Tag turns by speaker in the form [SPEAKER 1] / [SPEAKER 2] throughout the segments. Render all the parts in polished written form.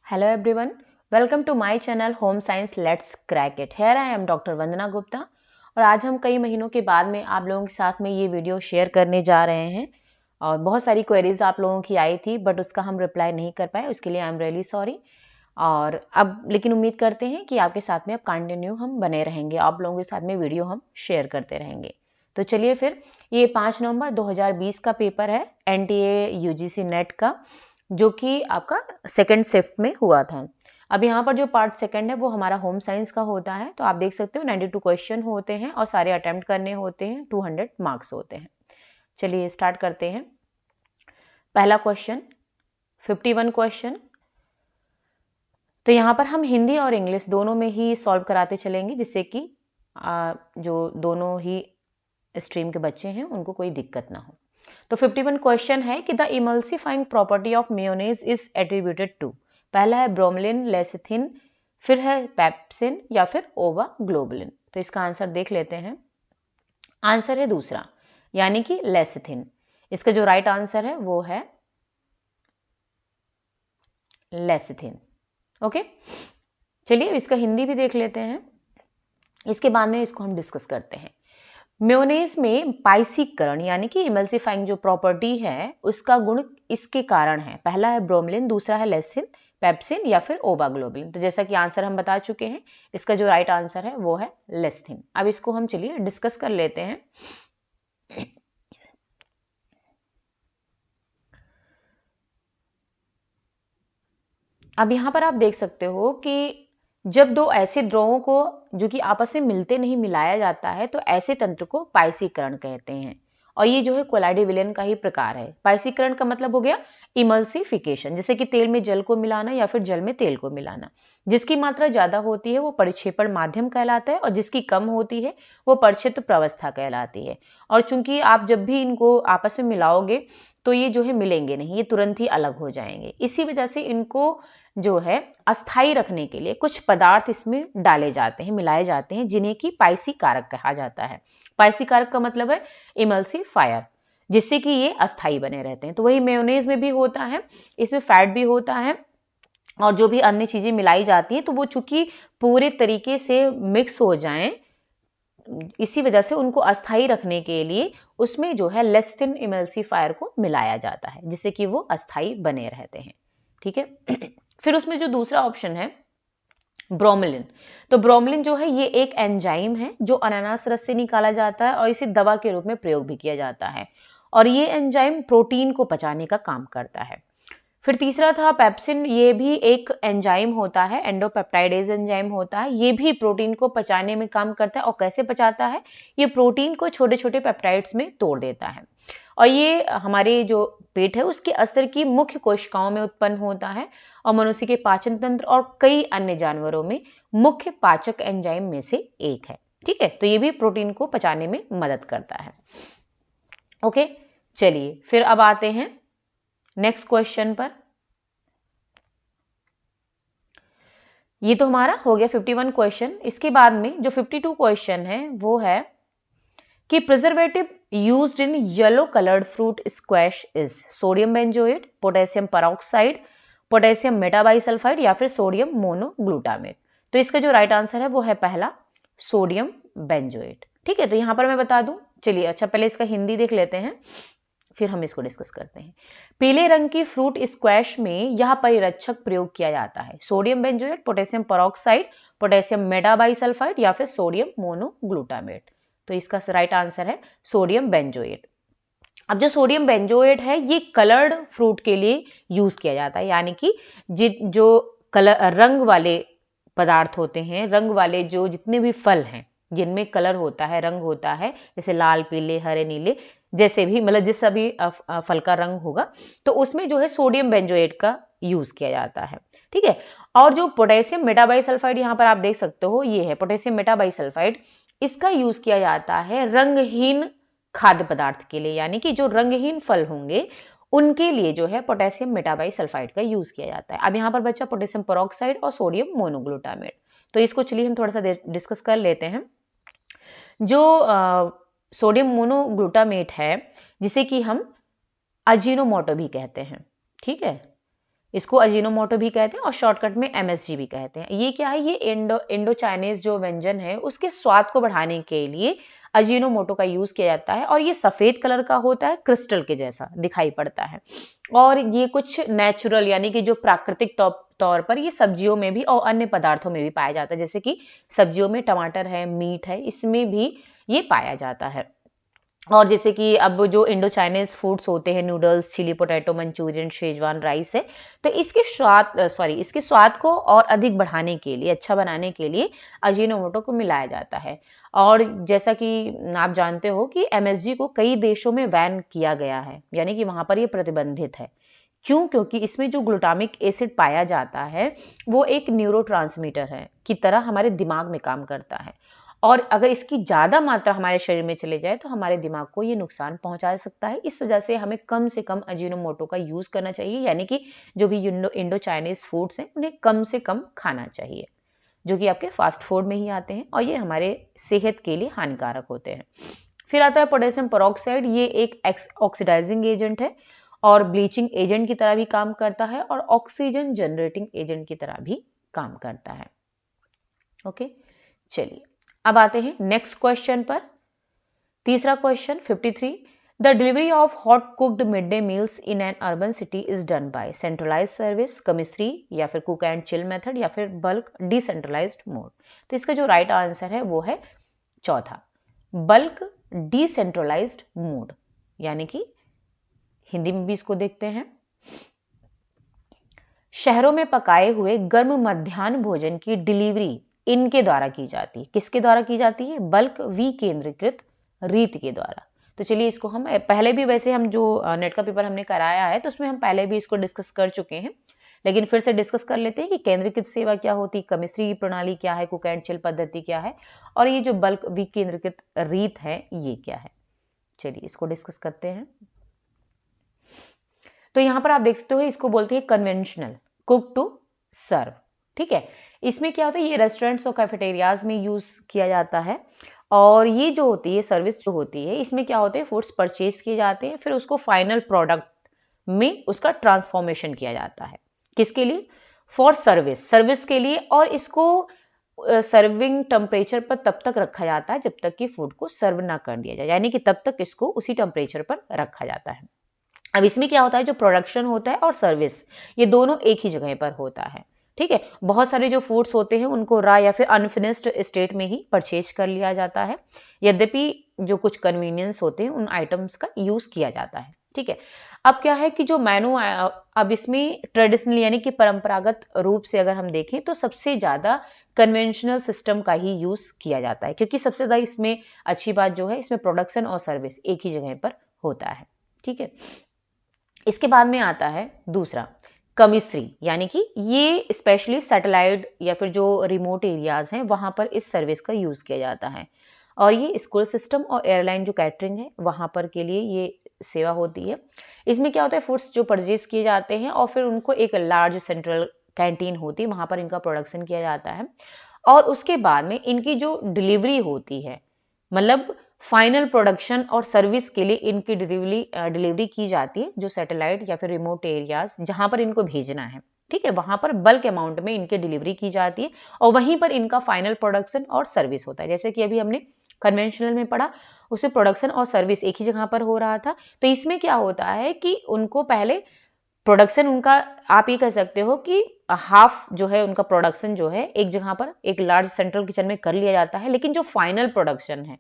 [SPEAKER 1] Hello everyone, welcome to my channel Home Science Let's Crack It. Here I am Dr. वंदना गुप्ता और आज हम कई महीनों के बाद में आप लोगों के साथ में ये वीडियो शेयर करने जा रहे हैं और बहुत सारी क्वेरीज आप लोगों की आई थी बट उसका हम रिप्लाई नहीं कर पाए, उसके लिए आई एम रियली सॉरी। और अब लेकिन उम्मीद करते हैं कि आपके साथ में अब कंटिन्यू हम बने रहेंगे, आप लोगों के साथ में वीडियो हम शेयर करते रहेंगे। तो चलिए फिर, ये 5 नवंबर 2020 का पेपर है NTA UGC नेट का, जो कि आपका सेकेंड शिफ्ट में हुआ था। अब यहाँ पर जो पार्ट सेकंड है वो हमारा होम साइंस का होता है। तो आप देख सकते हो 92 क्वेश्चन होते हैं और सारे अटेम्प्ट करने होते हैं, 200 मार्क्स होते हैं। चलिए स्टार्ट करते हैं। पहला क्वेश्चन 51 क्वेश्चन। तो यहाँ पर हम हिंदी और इंग्लिश दोनों में ही सॉल्व कराते चलेंगे, जिससे कि जो दोनों ही स्ट्रीम के बच्चे हैं उनको कोई दिक्कत ना हो। तो 51 क्वेश्चन है कि the emulsifying property of mayonnaise is attributed to. पहला है ब्रोमलिन, लेसिथिन, फिर है पेप्सिन या फिर ओवा ग्लोबुलिन। तो इसका आंसर देख लेते हैं। आंसर है दूसरा, यानी कि लेसिथिन। इसका जो राइट आंसर है वो है लेसिथिन। ओके, चलिए इसका हिंदी भी देख लेते हैं, इसके बाद में इसको हम डिस्कस करते हैं। मेयोनेज में पाइसीकरण यानी कि इमल्सिफाइंग जो प्रॉपर्टी है उसका गुण इसके कारण है। पहला है ब्रोमलिन, दूसरा है लेसिन, पेप्सिन या फिर ओवा ग्लोबुलिन। तो जैसा कि आंसर हम बता चुके हैं, इसका जो राइट आंसर है वो है लेसिथिन। अब इसको हम चलिए डिस्कस कर लेते हैं। अब यहां पर आप देख सकते हो कि जब दो ऐसे द्रवों को जो कि आपस में मिलते नहीं मिलाया जाता है तो ऐसे तंत्र को पाइसीकरण कहते हैं। और ये जो है कोलाइडी विलयन का ही प्रकार है। पाइसीकरण का मतलब हो गया इमल्सिफिकेशन, जैसे कि तेल में जल को मिलाना या फिर जल में तेल को मिलाना। जिसकी मात्रा ज्यादा होती है वो परिक्षेपण माध्यम कहलाता है और जिसकी कम होती है वो परिक्षेत्र प्रवस्था कहलाती है। और चूंकि आप जब भी इनको आपस में मिलाओगे तो ये जो है मिलेंगे नहीं, ये तुरंत ही अलग हो जाएंगे। इसी वजह से इनको जो है अस्थाई रखने के लिए कुछ पदार्थ इसमें डाले जाते हैं, मिलाए जाते हैं, जिन्हें कि पाइसी कारक कहा जाता है। पाइसी कारक का मतलब है इमल्सिफायर, जिससे कि ये अस्थाई बने रहते हैं। तो वही मेयोनेज में भी होता है, इसमें फैट भी होता है और जो भी अन्य चीजें मिलाई जाती हैं तो वो चूंकि पूरे तरीके से मिक्स हो जाएं, इसी वजह से उनको अस्थाई रखने के लिए उसमें जो है लेस्टिन इमल्सिफायर को मिलाया जाता है, जिससे कि वो अस्थाई बने रहते हैं। ठीक है। फिर उसमें जो दूसरा ऑप्शन है ब्रोमलिन। तो ब्रोमलिन जो है ये एक एंजाइम है जो अनानास रस से निकाला जाता है और इसे दवा के रूप में प्रयोग भी किया जाता है। और ये एंजाइम प्रोटीन को पचाने का काम करता है। फिर तीसरा था पेप्सिन। ये भी एक एंजाइम होता है, एंडोपेप्टाइडेज एंजाइम होता है। ये भी प्रोटीन को पचाने में काम करता है। और कैसे पचाता है? ये प्रोटीन को छोटे छोटे पेप्टाइड्स में तोड़ देता है और ये हमारे जो पेट है उसके अस्तर की मुख्य कोशिकाओं में उत्पन्न होता है और मनुष्य के पाचन तंत्र और कई अन्य जानवरों में मुख्य पाचक एंजाइम में से एक है। ठीक है, तो ये भी प्रोटीन को पचाने में मदद करता है। ओके, चलिए फिर अब आते हैं नेक्स्ट क्वेश्चन पर। ये तो हमारा हो गया 51 क्वेश्चन। इसके बाद में जो 52 क्वेश्चन है वो है कि preservative used in yellow coloured fruit squash is sodium benzoate, potassium peroxide, potassium metabisulphite या फिर सोडियम मोनोग्लूटामेट। तो इसका जो राइट आंसर है वो है पहला, सोडियम बेंजोएट। ठीक है, तो यहां पर मैं बता दूं, चलिए अच्छा पहले इसका हिंदी देख लेते हैं फिर हम इसको डिस्कस करते हैं। पीले रंग की फ्रूट स्क्वैश में यह परिरक्षक प्रयोग किया जाता है sodium benzoate, potassium peroxide, potassium metabisulphite या फिर सोडियम मोनोग्लूटामेट। तो इसका राइट आंसर है सोडियम बेंजोएट। अब जो सोडियम बेंजोएट है ये कलर्ड फ्रूट के लिए यूज किया जाता है, यानी कि जो कलर रंग वाले पदार्थ होते हैं, रंग वाले जो जितने भी फल हैं जिनमें कलर होता है, रंग होता है, जैसे लाल, पीले, हरे, नीले, जैसे भी मतलब जिस सभी फल का रंग होगा तो उसमें जो है सोडियम बेंजोएट का यूज किया जाता है। ठीक है, और जो पोटेशियम मेटाबाइसल्फाइड यहाँ पर आप देख सकते हो, ये है पोटेशियम मेटाबाइसल्फाइड। इसका यूज किया जाता है रंगहीन खाद्य पदार्थ के लिए, यानी कि जो रंगहीन फल होंगे उनके लिए जो है पोटेशियम मेटाबाइसल्फाइड का यूज किया जाता है। अब यहाँ पर बचा पोटेशियम पेरोक्साइड और सोडियम मोनोग्लूटामेट। तो इसको चलिए हम थोड़ा सा डिस्कस कर लेते हैं। जो सोडियम मोनोग्लूटामेट है जिसे कि हम अजीनोमोटो भी कहते हैं। ठीक है, इसको अजीनोमोटो भी कहते हैं और शॉर्टकट में एमएसजी भी कहते हैं। ये क्या है, ये इंडो चाइनीज जो व्यंजन है उसके स्वाद को बढ़ाने के लिए अजीनोमोटो का यूज किया जाता है, और ये सफेद कलर का होता है, क्रिस्टल के जैसा दिखाई पड़ता है। और ये कुछ नेचुरल यानी कि जो प्राकृतिक तौर पर ये सब्जियों में भी और अन्य पदार्थों में भी पाया जाता है, जैसे कि सब्जियों में टमाटर है, मीट है, इसमें भी ये पाया जाता है। और जैसे कि अब जो इंडो चाइनीज फूड्स होते हैं, noodles, chilli potato, Manchurian, Schezwan rice है, तो इसके स्वाद को और अधिक बढ़ाने के लिए, अच्छा बनाने के लिए अजीनोमोटो को मिलाया जाता है। और जैसा कि आप जानते हो कि एमएसजी को कई देशों में बैन किया गया है, यानी कि वहां पर ये प्रतिबंधित है। क्यों? क्योंकि इसमें जो ग्लूटामिक एसिड पाया जाता है वो एक न्यूरोट्रांसमीटर है की तरह हमारे दिमाग में काम करता है, और अगर इसकी ज्यादा मात्रा हमारे शरीर में चले जाए तो हमारे दिमाग को ये नुकसान पहुंचा सकता है। इस वजह से हमें कम से कम अजीनोमोटो का यूज करना चाहिए, यानी कि जो भी इंडो चाइनीज फूड्स हैं उन्हें कम से कम खाना चाहिए, जो कि आपके फास्ट फूड में ही आते हैं और ये हमारे सेहत के लिए हानिकारक होते हैं। फिर आता है पोटेशियम पेरोक्साइड। ये एक ऑक्सीडाइजिंग एजेंट है और ब्लीचिंग एजेंट की तरह भी काम करता है और ऑक्सीजन जनरेटिंग एजेंट की तरह भी काम करता है। ओके, चलिए अब आते हैं नेक्स्ट क्वेश्चन पर। तीसरा question 53, the delivery of hot cooked mid day meals in an urban city is done by centralise service, commissary, या फिर कुक एंड चिल मेथड, या फिर बल्क डिसेंट्रलाइज्ड मोड। तो इसका जो राइट आंसर है वो है चौथा, बल्क डिसेंट्रलाइज्ड मोड, यानी कि हिंदी में भी इसको देखते हैं। शहरों में पकाए हुए गर्म मध्याह्न भोजन की डिलीवरी इनके द्वारा की जाती है। किसके द्वारा की जाती है? बल्क विकेंद्रीकृत रीति के द्वारा। तो चलिए इसको हम पहले भी, वैसे हम जो नेट का पेपर हमने कराया है तो उसमें हम पहले भी इसको डिस्कस कर चुके हैं, लेकिन फिर से डिस्कस कर लेते हैं कि केंद्रीकृत सेवा क्या होती है, कमिश्री प्रणाली क्या है, कुक एंड चिल पद्धति क्या है, और ये जो बल्क विकेंद्रीकृत रीत है ये क्या है। चलिए इसको डिस्कस करते हैं। तो यहां पर आप देख सकते हो इसको बोलते हैं कन्वेंशनल कुक टू सर्व। ठीक है, इसमें क्या होता है, ये रेस्टोरेंट्स और कैफेटेरियाज में यूज किया जाता है, और ये जो होती है सर्विस जो होती है इसमें क्या होते हैं, फूड्स परचेज किए जाते हैं, फिर उसको फाइनल प्रोडक्ट में उसका ट्रांसफॉर्मेशन किया जाता है। किसके लिए? फॉर सर्विस के लिए, और इसको सर्विंग टेम्परेचर पर तब तक रखा जाता है जब तक कि फूड को सर्व ना कर दिया जाए, यानी कि तब तक इसको उसी टेम्परेचर पर रखा जाता है। अब इसमें क्या होता है, जो प्रोडक्शन होता है और सर्विस ये दोनों एक ही जगह पर होता है। ठीक है, बहुत सारे जो फूड्स होते हैं उनको रॉ या फिर अनफिनिश्ड स्टेट में ही परचेज कर लिया जाता है, यद्यपि जो कुछ कन्वीनियंस होते हैं उन आइटम्स का यूज किया जाता है। ठीक है, अब क्या है कि जो मेनू, अब इसमें ट्रेडिशनल यानी कि परंपरागत रूप से अगर हम देखें तो सबसे ज्यादा कन्वेंशनल सिस्टम का ही यूज किया जाता है, क्योंकि सबसे ज्यादा इसमें अच्छी बात जो है इसमें प्रोडक्शन और सर्विस एक ही जगह पर होता है। ठीक है, इसके बाद में आता है दूसरा कमिश्री, यानी कि ये स्पेशली सैटेलाइट या फिर जो रिमोट एरियाज हैं वहां पर इस सर्विस का यूज किया जाता है, और ये स्कूल सिस्टम और एयरलाइन जो कैटरिंग है वहां पर के लिए ये सेवा होती है। इसमें क्या होता है, फूड्स जो परचेज किए जाते हैं और फिर उनको एक लार्ज सेंट्रल कैंटीन होती है, वहां पर इनका प्रोडक्शन किया जाता है, और उसके बाद में इनकी जो डिलीवरी होती है, मतलब फाइनल प्रोडक्शन और सर्विस के लिए इनकी डिलीवरी की जाती है जो सैटेलाइट या फिर रिमोट एरियाज जहां पर इनको भेजना है। ठीक है, वहां पर बल्क अमाउंट में इनकी डिलीवरी की जाती है और वहीं पर इनका फाइनल प्रोडक्शन और सर्विस होता है। जैसे कि अभी हमने कन्वेंशनल में पढ़ा, उसमें प्रोडक्शन और सर्विस एक ही जगह पर हो रहा था, तो इसमें क्या होता है कि उनको पहले प्रोडक्शन उनका, आप ये कह सकते हो कि हाफ जो है उनका प्रोडक्शन जो है एक जगह पर एक लार्ज सेंट्रल किचन में कर लिया जाता है, लेकिन जो फाइनल प्रोडक्शन है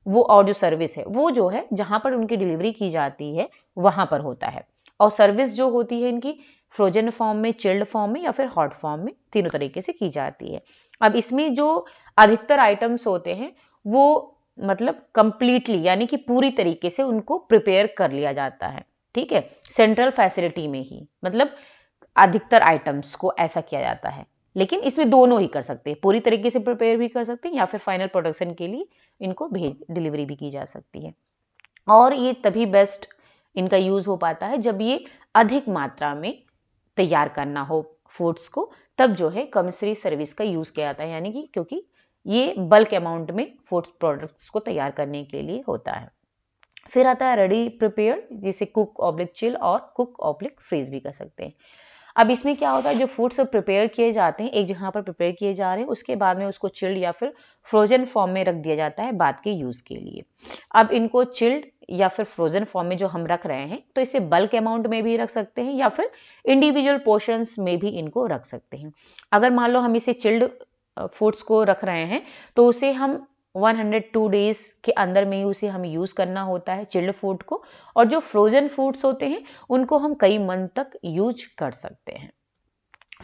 [SPEAKER 1] वो और जो सर्विस है वो जो है जहां पर उनकी डिलीवरी की जाती है वहां पर होता है। और सर्विस जो होती है इनकी फ्रोजन फॉर्म में, चिल्ड फॉर्म में या फिर हॉट फॉर्म में, तीनों तरीके से की जाती है। अब इसमें जो अधिकतर आइटम्स होते हैं वो मतलब कंप्लीटली यानी कि पूरी तरीके से उनको प्रिपेयर कर लिया जाता है। ठीक है, सेंट्रल फैसिलिटी में ही, मतलब अधिकतर आइटम्स को ऐसा किया जाता है, लेकिन इसमें दोनों ही कर सकते हैं, पूरी तरीके से प्रिपेयर भी कर सकते हैं या फिर फाइनल प्रोडक्शन के लिए इनको डिलीवरी भी की जा सकती है। और ये तभी बेस्ट इनका यूज हो पाता है जब ये अधिक मात्रा में तैयार करना हो फूड्स को, तब जो है कमिश्री सर्विस का यूज किया जाता है, यानी कि क्योंकि ये बल्क अमाउंट में फूड प्रोडक्ट्स को तैयार करने के लिए होता है। फिर आता है रेडी प्रिपेयर, जिसे कुक ऑब्लिक चिल और कुक ऑब्लिक फ्रीज भी कर सकते हैं। अब इसमें क्या होता है, जो फूड्स प्रिपेयर किए जाते हैं एक जगह पर प्रिपेयर किए जा रहे हैं, उसके बाद में उसको चिल्ड या फिर फ्रोजन फॉर्म में रख दिया जाता है बाद के यूज के लिए। अब इनको चिल्ड या फिर फ्रोजन फॉर्म में जो हम रख रहे हैं, तो इसे बल्क अमाउंट में भी रख सकते हैं या फिर इंडिविजुअल पोर्शंस में भी इनको रख सकते हैं। अगर मान लो हम इसे चिल्ड फूड्स को रख रहे हैं, तो उसे हम 102 डेज के अंदर में ही उसे हम यूज करना होता है चिल्ड फूड को, और जो फ्रोजन फूड्स होते हैं उनको हम कई मंथ तक यूज कर सकते हैं।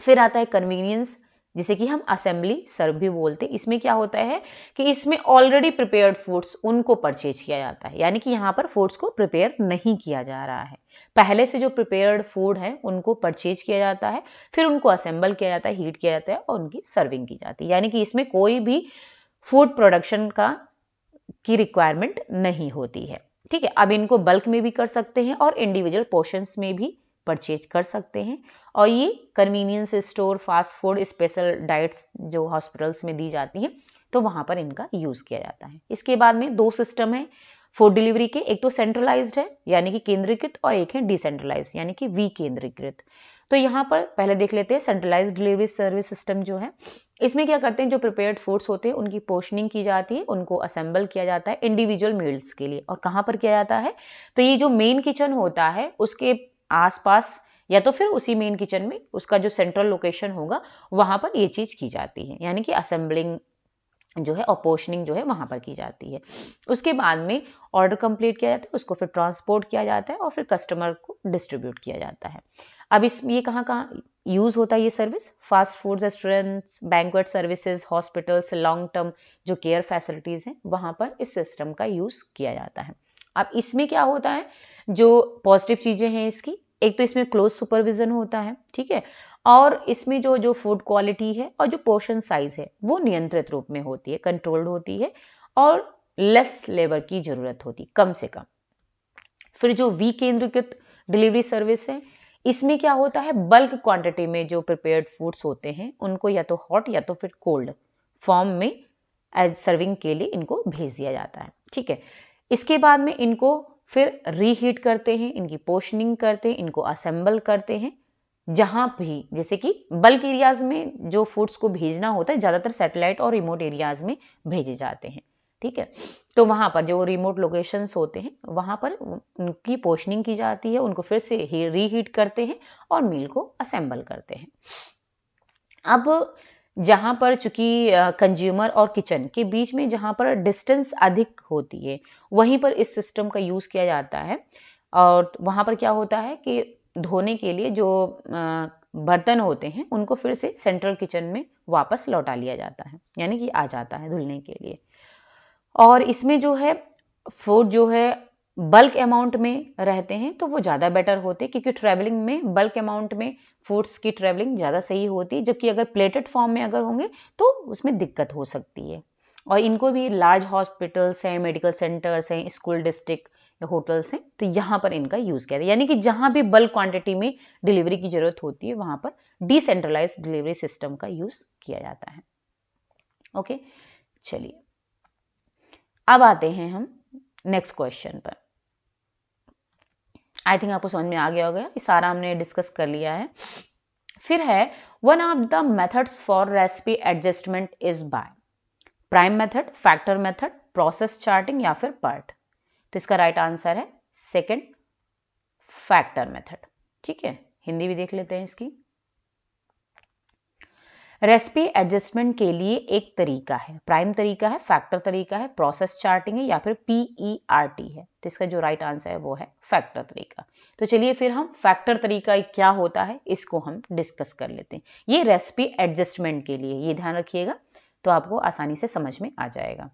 [SPEAKER 1] फिर आता है कन्वीनियंस, जिसे कि हम असेंबली सर्व भी बोलते हैं। इसमें क्या होता है कि इसमें ऑलरेडी प्रिपेयर्ड फूड्स उनको परचेज किया जाता है, यानी कि यहाँ पर फूड्स को प्रिपेयर नहीं किया जा रहा है, पहले से जो प्रिपेयर्ड फूड है उनको परचेज किया जाता है, फिर उनको असेंबल किया जाता है, हीट किया जाता है और उनकी सर्विंग की जाती है। यानी कि इसमें कोई भी फूड प्रोडक्शन की रिक्वायरमेंट नहीं होती है। ठीक है, अब इनको बल्क में भी कर सकते हैं और इंडिविजुअल पोर्शंस में भी परचेज कर सकते हैं। और ये convenience store, fast food, special diets जो हॉस्पिटल्स में दी जाती हैं, तो वहां पर इनका यूज किया जाता है। इसके बाद में दो सिस्टम है फूड डिलीवरी के, एक तो सेंट्रलाइज्ड है यानी कि केंद्रीकृत, और एक है डिसेंट्रलाइज्ड यानी कि विकेंद्रीकृत। तो यहाँ पर पहले देख लेते हैं सेंट्रलाइज्ड डिलीवरी सर्विस सिस्टम जो है। इसमें क्या करते हैं, जो प्रिपेयर्ड फूड्स होते हैं उनकी पोर्शनिंग की जाती है, उनको असेंबल किया जाता है इंडिविजुअल मील्स के लिए। और कहाँ पर किया जाता है, तो ये जो मेन किचन होता है उसके आसपास या तो फिर उसी मेन किचन में उसका जो सेंट्रल लोकेशन होगा वहां पर ये चीज की जाती है, यानी कि असेंबलिंग जो है और पोर्शनिंग जो है वहां पर की जाती है। उसके बाद में ऑर्डर कंप्लीट किया जाता है, उसको फिर ट्रांसपोर्ट किया जाता है और फिर कस्टमर को डिस्ट्रीब्यूट किया जाता है। अब इस ये कहाँ कहाँ यूज होता है ये service, fast food restaurants, banquet services, hospitals, long term जो केयर फैसिलिटीज हैं वहां पर इस सिस्टम का यूज किया जाता है। अब इसमें क्या होता है, जो पॉजिटिव चीजें हैं इसकी, एक तो इसमें क्लोज सुपरविजन होता है, ठीक है, और इसमें जो जो फूड क्वालिटी है और जो पोर्शन साइज है वो नियंत्रित रूप में होती है, कंट्रोल्ड होती है, और लेस लेबर की जरूरत होती, कम से कम। फिर जो विकेंद्रीकृत डिलीवरी सर्विस है, इसमें क्या होता है, बल्क क्वांटिटी में जो प्रिपेयर्ड फूड्स होते हैं उनको या तो हॉट या तो फिर कोल्ड फॉर्म में एज सर्विंग के लिए इनको भेज दिया जाता है। ठीक है, इसके बाद में इनको फिर रीहीट करते हैं, इनकी पोर्शनिंग करते हैं, इनको असेंबल करते हैं। जहां भी जैसे कि बल्क एरियाज में जो फूड्स को भेजना होता है ज्यादातर सैटेलाइट और रिमोट एरियाज में भेजे जाते हैं। ठीक है, तो वहां पर जो रिमोट लोकेशंस होते हैं वहां पर उनकी पोर्शनिंग की जाती है, उनको फिर से रीहीट करते हैं और मील को असेंबल करते हैं। अब जहां पर चूंकि कंज्यूमर और किचन के बीच में जहां पर डिस्टेंस अधिक होती है वहीं पर इस सिस्टम का यूज किया जाता है। और वहां पर क्या होता है कि धोने के लिए जो बर्तन होते हैं उनको फिर से सेंट्रल किचन में वापस लौटा लिया जाता है, यानी कि आ जाता है धुलने के लिए। और इसमें जो है फूड जो है बल्क अमाउंट में रहते हैं तो वो ज़्यादा बेटर होते हैं, क्योंकि ट्रैवलिंग में बल्क अमाउंट में फूड्स की ट्रैवलिंग ज़्यादा सही होती है, जबकि अगर प्लेटेड फॉर्म में अगर होंगे तो उसमें दिक्कत हो सकती है। और इनको भी लार्ज हॉस्पिटल्स हैं, मेडिकल सेंटर्स हैं, स्कूल डिस्ट्रिक्ट या होटल्स हैं, तो यहाँ पर इनका यूज़ किया जाता है, यानी कि जहाँ भी बल्क क्वांटिटी में डिलीवरी की ज़रूरत होती है वहाँ पर डिसेंट्रलाइज डिलीवरी सिस्टम का यूज़ किया जाता है। ओके, चलिए अब आते हैं हम नेक्स्ट क्वेश्चन पर। आई थिंक आपको समझ में आ गया होगा, ये सारा हमने डिस्कस कर लिया है। फिर है one of the methods for recipe adjustment is by prime method, factor method, process charting या फिर पर्ट। तो इसका राइट आंसर है सेकंड, फैक्टर मेथड। ठीक है, हिंदी भी देख लेते हैं इसकी। रेसिपी एडजस्टमेंट के लिए एक तरीका है, प्राइम तरीका है, फैक्टर तरीका है, प्रोसेस चार्टिंग है या फिर PERT है। तो इसका जो राइट आंसर है वो है फैक्टर तरीका। तो चलिए फिर हम फैक्टर तरीका क्या होता है इसको हम डिस्कस कर लेते हैं। ये रेसिपी एडजस्टमेंट के लिए, ये ध्यान रखिएगा तो आपको आसानी से समझ में आ जाएगा।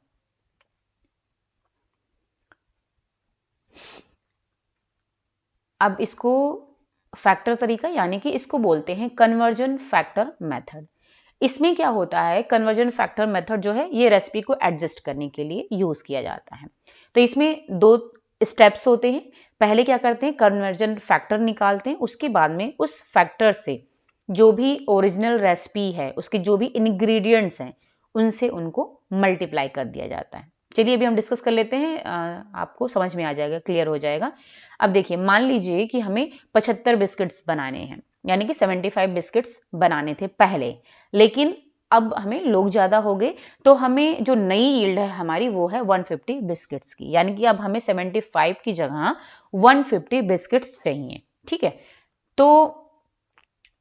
[SPEAKER 1] अब इसको फैक्टर तरीका यानी कि इसको बोलते हैं कन्वर्जन फैक्टर मेथड। इसमें क्या होता है, कन्वर्जन फैक्टर मेथड जो है ये रेसिपी को एडजस्ट करने के लिए यूज किया जाता है। तो इसमें दो स्टेप्स होते हैं। पहले क्या करते हैं, कन्वर्जन फैक्टर निकालते हैं, उसके बाद में उस फैक्टर से जो भी ओरिजिनल रेसिपी है उसके जो भी इंग्रेडिएंट्स हैं उनसे उनको मल्टीप्लाई कर दिया जाता है। चलिए अभी हम डिस्कस कर लेते हैं, आपको समझ में आ जाएगा, क्लियर हो जाएगा। अब देखिए, मान लीजिए कि हमें 75 बिस्किट्स बनाने हैं यानी कि 75 बिस्किट्स बनाने थे पहले, लेकिन अब हमें लोग ज़्यादा हो गए तो हमें जो नई यील्ड है हमारी वो है 150 बिस्किट्स की, यानी कि अब हमें 75 की जगह 150 बिस्किट्स चाहिए। ठीक है, तो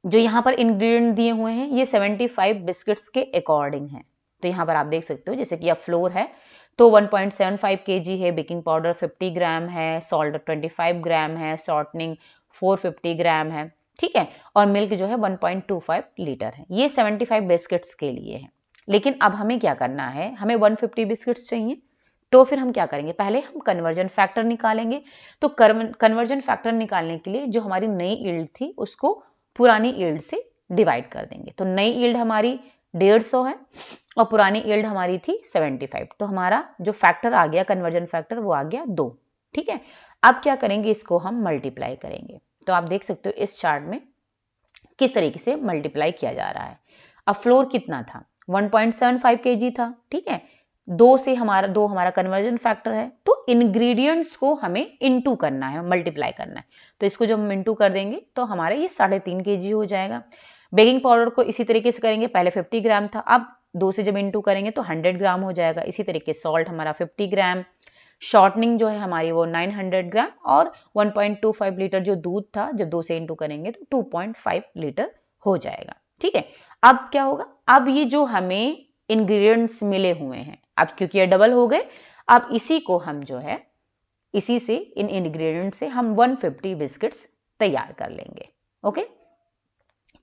[SPEAKER 1] जो यहाँ पर इंग्रेडिएंट दिए हुए हैं ये 75 बिस्किट्स के अकॉर्डिंग है। तो यहाँ पर आप देख सकते हो जैसे कि अब फ्लोर है तो 1.75 kg है, बेकिंग पाउडर 50 ग्राम है, सॉल्ट 25 ग्राम है, शॉर्टनिंग 450 ग्राम है। ठीक है, और मिल्क जो है 1.25 लीटर है। ये 75 बिस्किट्स के लिए है। लेकिन अब हमें क्या करना है, हमें 150 बिस्किट्स चाहिए, तो फिर हम क्या करेंगे, पहले हम कन्वर्जन फैक्टर निकालेंगे। तो कन्वर्जन फैक्टर निकालने के लिए जो हमारी नई यील्ड थी उसको पुरानी यील्ड से डिवाइड कर देंगे। तो नई यील्ड हमारी 150 है और पुरानी यील्ड हमारी थी 75, तो हमारा जो फैक्टर आ गया कन्वर्जन फैक्टर वो आ गया 2। ठीक है, अब क्या करेंगे, इसको हम मल्टीप्लाई करेंगे। तो आप देख सकते हो इस चार्ट में किस तरीके से मल्टीप्लाई किया जा रहा है। अब फ्लोर कितना था, 1.75 kg था। ठीक है, 2 हमारा कन्वर्जन फैक्टर है, तो इंग्रेडिएंट्स को हमें इनटू करना है, मल्टीप्लाई करना है। तो इसको जब हम इनटू कर देंगे तो हमारे ये 3.5 kg हो जाएगा। बेकिंग पाउडर को इसी तरीके से करेंगे, पहले 50 ग्राम था, अब 2 से जब इनटू करेंगे तो 100 ग्राम हो जाएगा। इसी तरीके सॉल्ट हमारा 50 ग्राम, शॉर्टनिंग जो है हमारी वो 900 ग्राम, और 1.25 लीटर जो दूध था जब 2 से इनटू करेंगे तो 2.5 लीटर हो जाएगा। ठीक है, अब क्या होगा, अब ये जो हमें इंग्रेडिएंट्स मिले हुए हैं, अब क्योंकि ये डबल हो गए, अब इसी को हम जो है इसी से इन इंग्रेडिएंट से हम 150 बिस्किट्स तैयार कर लेंगे। ओके,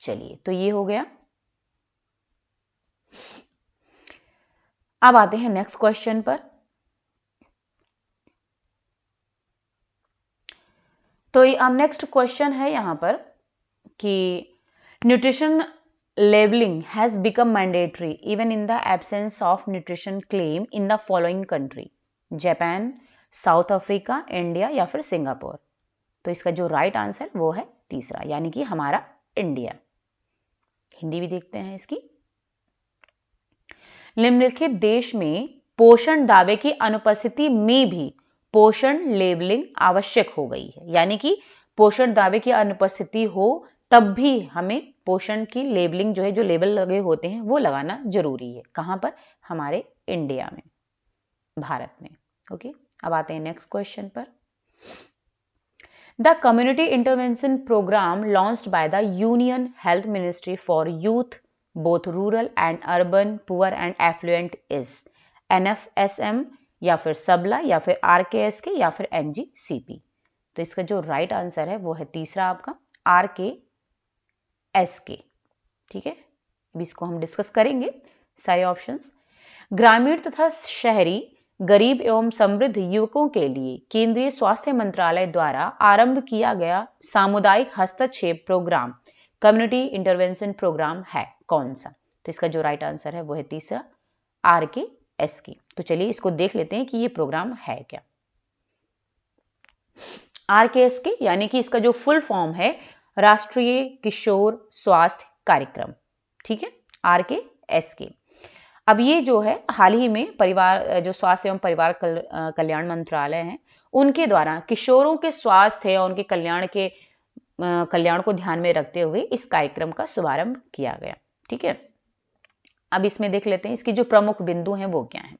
[SPEAKER 1] चलिए, तो ये हो गया। अब आते हैं नेक्स्ट क्वेश्चन पर। तो अब नेक्स्ट क्वेश्चन है यहां पर कि nutrition labeling has become mandatory even in the absence of nutrition claim in the following country: Japan, south Africa, India या फिर सिंगापुर। तो इसका जो राइट आंसर वो है तीसरा, यानी कि हमारा इंडिया। हिंदी भी देखते हैं इसकी। निम्नलिखित देश में पोषण दावे की अनुपस्थिति में भी पोषण लेबलिंग आवश्यक हो गई है, यानी कि पोषण दावे की अनुपस्थिति हो तब भी हमें पोषण की लेबलिंग जो है, जो लेबल लगे होते हैं वो लगाना जरूरी है। कहां पर, हमारे इंडिया में, भारत में। ओके, अब आते हैं नेक्स्ट क्वेश्चन पर। The community intervention programme launched by the union health ministry for youth both rural and urban poor and affluent is NFSM या फिर सबला या फिर RKSK या फिर NGCP। तो इसका जो राइट आंसर है वो है तीसरा आपका RKSK। ठीक है, अब इसको हम डिस्कस करेंगे सारे ऑप्शंस। ग्रामीण तथा शहरी गरीब एवं समृद्ध युवकों के लिए केंद्रीय स्वास्थ्य मंत्रालय द्वारा आरंभ किया गया सामुदायिक हस्तक्षेप प्रोग्राम कम्युनिटी इंटरवेंशन प्रोग्राम है कौन सा? तो इसका जो राइट आंसर है वो है तीसरा RKSK। तो चलिए इसको देख लेते हैं कि ये प्रोग्राम है क्या। RKSK यानी कि इसका जो फुल फॉर्म है राष्ट्रीय किशोर स्वास्थ्य कार्यक्रम। ठीक है, RKSK। अब ये जो है हाल ही में परिवार जो स्वास्थ्य एवं परिवार कल्याण मंत्रालय है उनके द्वारा किशोरों के स्वास्थ्य और उनके कल्याण को ध्यान में रखते हुए इस कार्यक्रम का शुभारंभ किया गया। ठीक है, अब इसमें देख लेते हैं इसके जो प्रमुख बिंदु हैं वो क्या हैं।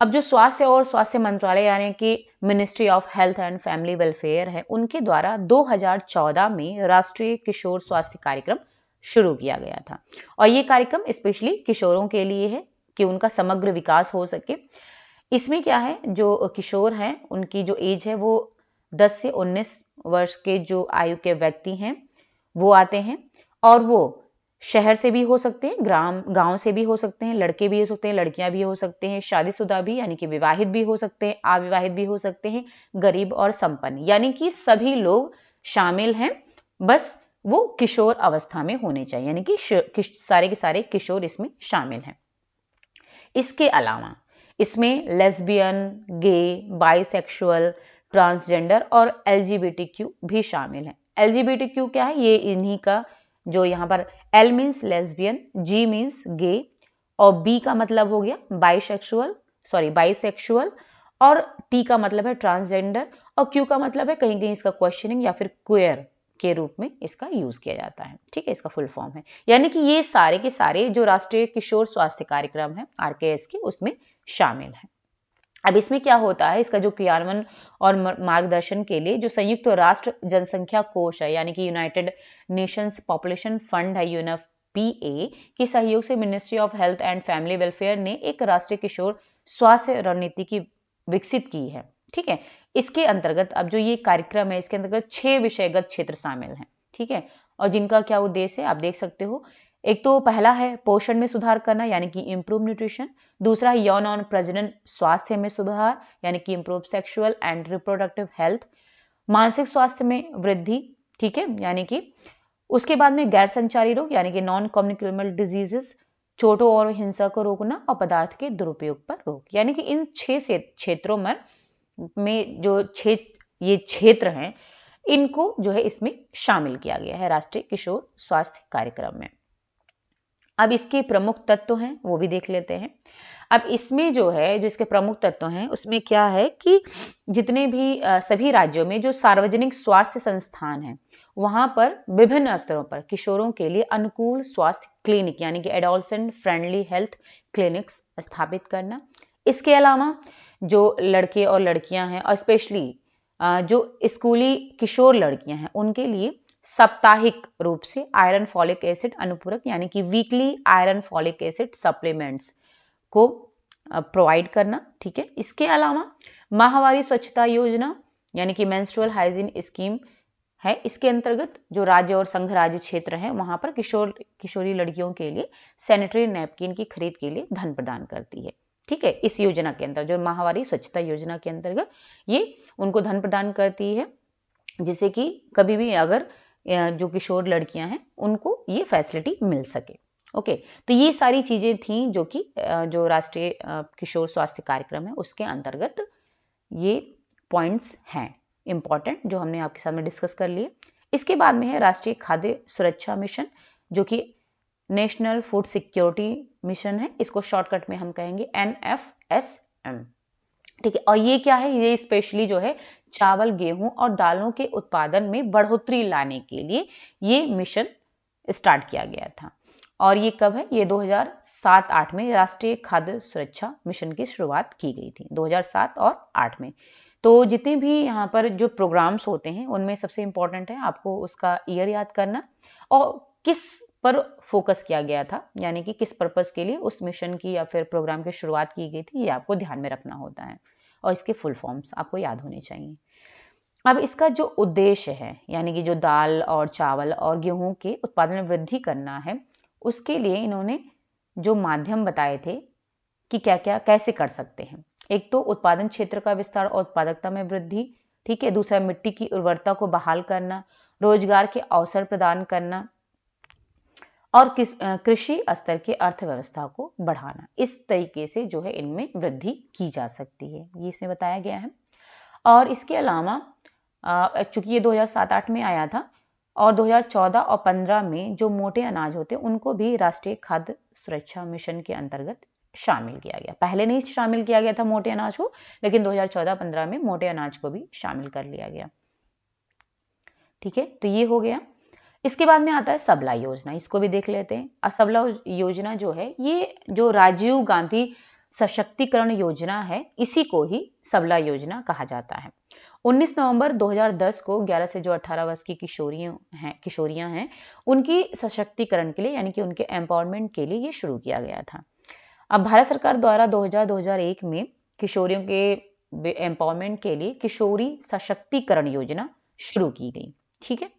[SPEAKER 1] अब जो स्वास्थ्य और स्वास्थ्य मंत्रालय यानी कि ministry of health and family welfare है उनके द्वारा 2014 में राष्ट्रीय किशोर स्वास्थ्य कार्यक्रम शुरू किया गया था, और ये कार्यक्रम स्पेशली किशोरों के लिए है कि उनका समग्र विकास हो सके। इसमें क्या है, जो किशोर हैं उनकी जो एज है वो 10 से 19 वर्ष के जो आयु के व्यक्ति हैं वो आते हैं, और वो शहर से भी हो सकते हैं, गांव से भी हो सकते हैं, लड़के भी हो सकते हैं, लड़कियां भी हो सकते हैं, शादीशुदा भी यानी कि विवाहित भी हो सकते हैं, अविवाहित भी हो सकते हैं, गरीब और संपन्न, यानी कि सभी लोग शामिल हैं, बस वो किशोर अवस्था में होने चाहिए, यानी कि सारे के सारे किशोर इसमें शामिल हैं। इसके अलावा इसमें लेस्बियन, गे, बाइसेक्सुअल, ट्रांसजेंडर और LGBTQ भी शामिल है। LGBTQ क्या है, ये इन्हीं का जो यहाँ पर L means lesbian, G means gay, और B का मतलब हो गया बाइसेक्सुअल, और T का मतलब है ट्रांसजेंडर, और Q का मतलब है कहीं कहीं इसका क्वेश्चनिंग या फिर क्वेयर, के रूप में इसका यूज किया जाता है। ठीक है, इसका फुल फॉर्म है। यानी कि ये सारे के सारे जो राष्ट्रीय किशोर स्वास्थ्य कार्यक्रम है RKS के, उसमें शामिल है। अब इसमें क्या होता है, इसका जो क्रियान्वयन और मार्गदर्शन के लिए जो संयुक्त राष्ट्र जनसंख्या कोष है, यानी कि यूनाइटेड नेशंस पॉपुलेशन फंड है, UNFPA के सहयोग से ministry of health and family welfare ने एक राष्ट्रीय किशोर स्वास्थ्य रणनीति की विकसित की है। ठीक है, इसके अंतर्गत अब जो ये कार्यक्रम है, इसके अंतर्गत 6 विषयगत क्षेत्र शामिल हैं। ठीक है, और जिनका क्या उद्देश्य है आप देख सकते हो। एक तो पहला है पोषण में सुधार करना, यानी कि इम्प्रूव न्यूट्रिशन। दूसरा है यौन और प्रजनन स्वास्थ्य में सुधार, यानी कि improve sexual and reproductive health. मानसिक स्वास्थ्य में वृद्धि, ठीक है, यानी कि उसके बाद में गैर संचारी रोग, यानी कि नॉन कम्युनिकेबल डिजीजेस, चोटों और हिंसा को रोकना और पदार्थ के दुरुपयोग पर रोक। यानी कि इन 6 क्षेत्रों में जो ये क्षेत्र हैं, इनको जो है इसमें शामिल किया गया है राष्ट्रीय किशोर स्वास्थ्य कार्यक्रम में। अब इसके प्रमुख तत्व हैं वो भी देख लेते हैं। अब इसमें जो है, जो इसके प्रमुख तत्व हैं, उसमें क्या है कि जितने भी सभी राज्यों में जो सार्वजनिक स्वास्थ्य संस्थान हैं, वहां पर विभिन्न स्तरों पर किशोरों के लिए अनुकूल स्वास्थ्य क्लिनिक, यानी कि एडोलसेंट फ्रेंडली हेल्थ क्लिनिक्स स्थापित करना। इसके अलावा जो लड़के और लड़कियां हैं, और स्पेशली जो स्कूली किशोर लड़कियां हैं, उनके लिए साप्ताहिक रूप से आयरन फॉलिक एसिड अनुपूरक, यानी कि weekly iron folic acid supplements को प्रोवाइड करना। ठीक है, इसके अलावा माहवारी स्वच्छता योजना, यानी कि मेंस्ट्रुअल हाइजीन स्कीम है, इसके अंतर्गत जो राज्य और संघ राज्य क्षेत्र हैं, वहां पर किशोरी लड़कियों के लिए सैनिटरी नैपकिन की खरीद के लिए धन प्रदान करती है। ठीक है, इस योजना के अंदर, जो माहवारी स्वच्छता योजना के अंतर्गत ये उनको धन प्रदान करती है, जिससे कि कभी भी अगर जो किशोर लड़कियां हैं उनको ये फैसिलिटी मिल सके। ओके, तो ये सारी चीजें थी जो कि जो राष्ट्रीय किशोर स्वास्थ्य कार्यक्रम है उसके अंतर्गत ये पॉइंट्स हैं इंपॉर्टेंट, जो हमने आपके साथ में डिस्कस कर लिए। इसके बाद में है राष्ट्रीय खाद्य सुरक्षा मिशन, जो कि नेशनल फूड सिक्योरिटी मिशन है, इसको शॉर्टकट में हम कहेंगे NFSM। ठीक है, और ये क्या है, ये स्पेशली जो है चावल, गेहूं और दालों के उत्पादन में बढ़ोतरी लाने के लिए ये मिशन स्टार्ट किया गया था। और ये कब है, ये 2007-8 में राष्ट्रीय खाद्य सुरक्षा मिशन की शुरुआत की गई थी, 2007 और 8 में। तो जितने भी यहाँ पर जो प्रोग्राम्स होते हैं, उनमें सबसे इंपॉर्टेंट है आपको उसका ईयर याद करना और किस पर फोकस किया गया था, यानी कि किस पर्पस के लिए उस मिशन की या फिर प्रोग्राम की शुरुआत की गई थी, ये आपको ध्यान में रखना होता है और इसके फुल फॉर्म्स आपको याद होने चाहिए। अब इसका जो उद्देश्य है, यानी कि जो दाल और चावल और गेहूं के उत्पादन में वृद्धि करना है, उसके लिए इन्होंने जो माध्यम बताए थे कि क्या क्या कैसे कर सकते हैं। एक तो उत्पादन क्षेत्र का विस्तार और उत्पादकता में वृद्धि। ठीक है, दूसरा मिट्टी की उर्वरता को बहाल करना, रोजगार के अवसर प्रदान करना और कृषि स्तर की अर्थव्यवस्था को बढ़ाना। इस तरीके से जो है इनमें वृद्धि की जा सकती है, ये इसमें बताया गया है। और इसके अलावा चूंकि ये 2007-8 में आया था और 2014 और 15 में जो मोटे अनाज होते हैं उनको भी राष्ट्रीय खाद्य सुरक्षा मिशन के अंतर्गत शामिल किया गया। पहले नहीं शामिल किया गया था मोटे अनाज को, लेकिन 2014-15 में मोटे अनाज को भी शामिल कर लिया गया। ठीक है, तो ये हो गया। इसके बाद में आता है सबला योजना, इसको भी देख लेते हैं। सबला योजना जो है, ये जो राजीव गांधी सशक्तिकरण योजना है, इसी को ही सबला योजना कहा जाता है। 19 नवंबर 2010 को 11 से जो 18 वर्ष की किशोरियां हैं उनकी सशक्तिकरण के लिए, यानी कि उनके एम्पावरमेंट के लिए ये शुरू किया गया था। अब भारत सरकार द्वारा 2000-2001 में किशोरियों के एम्पावरमेंट के लिए किशोरी सशक्तिकरण योजना शुरू की गई। ठीक है,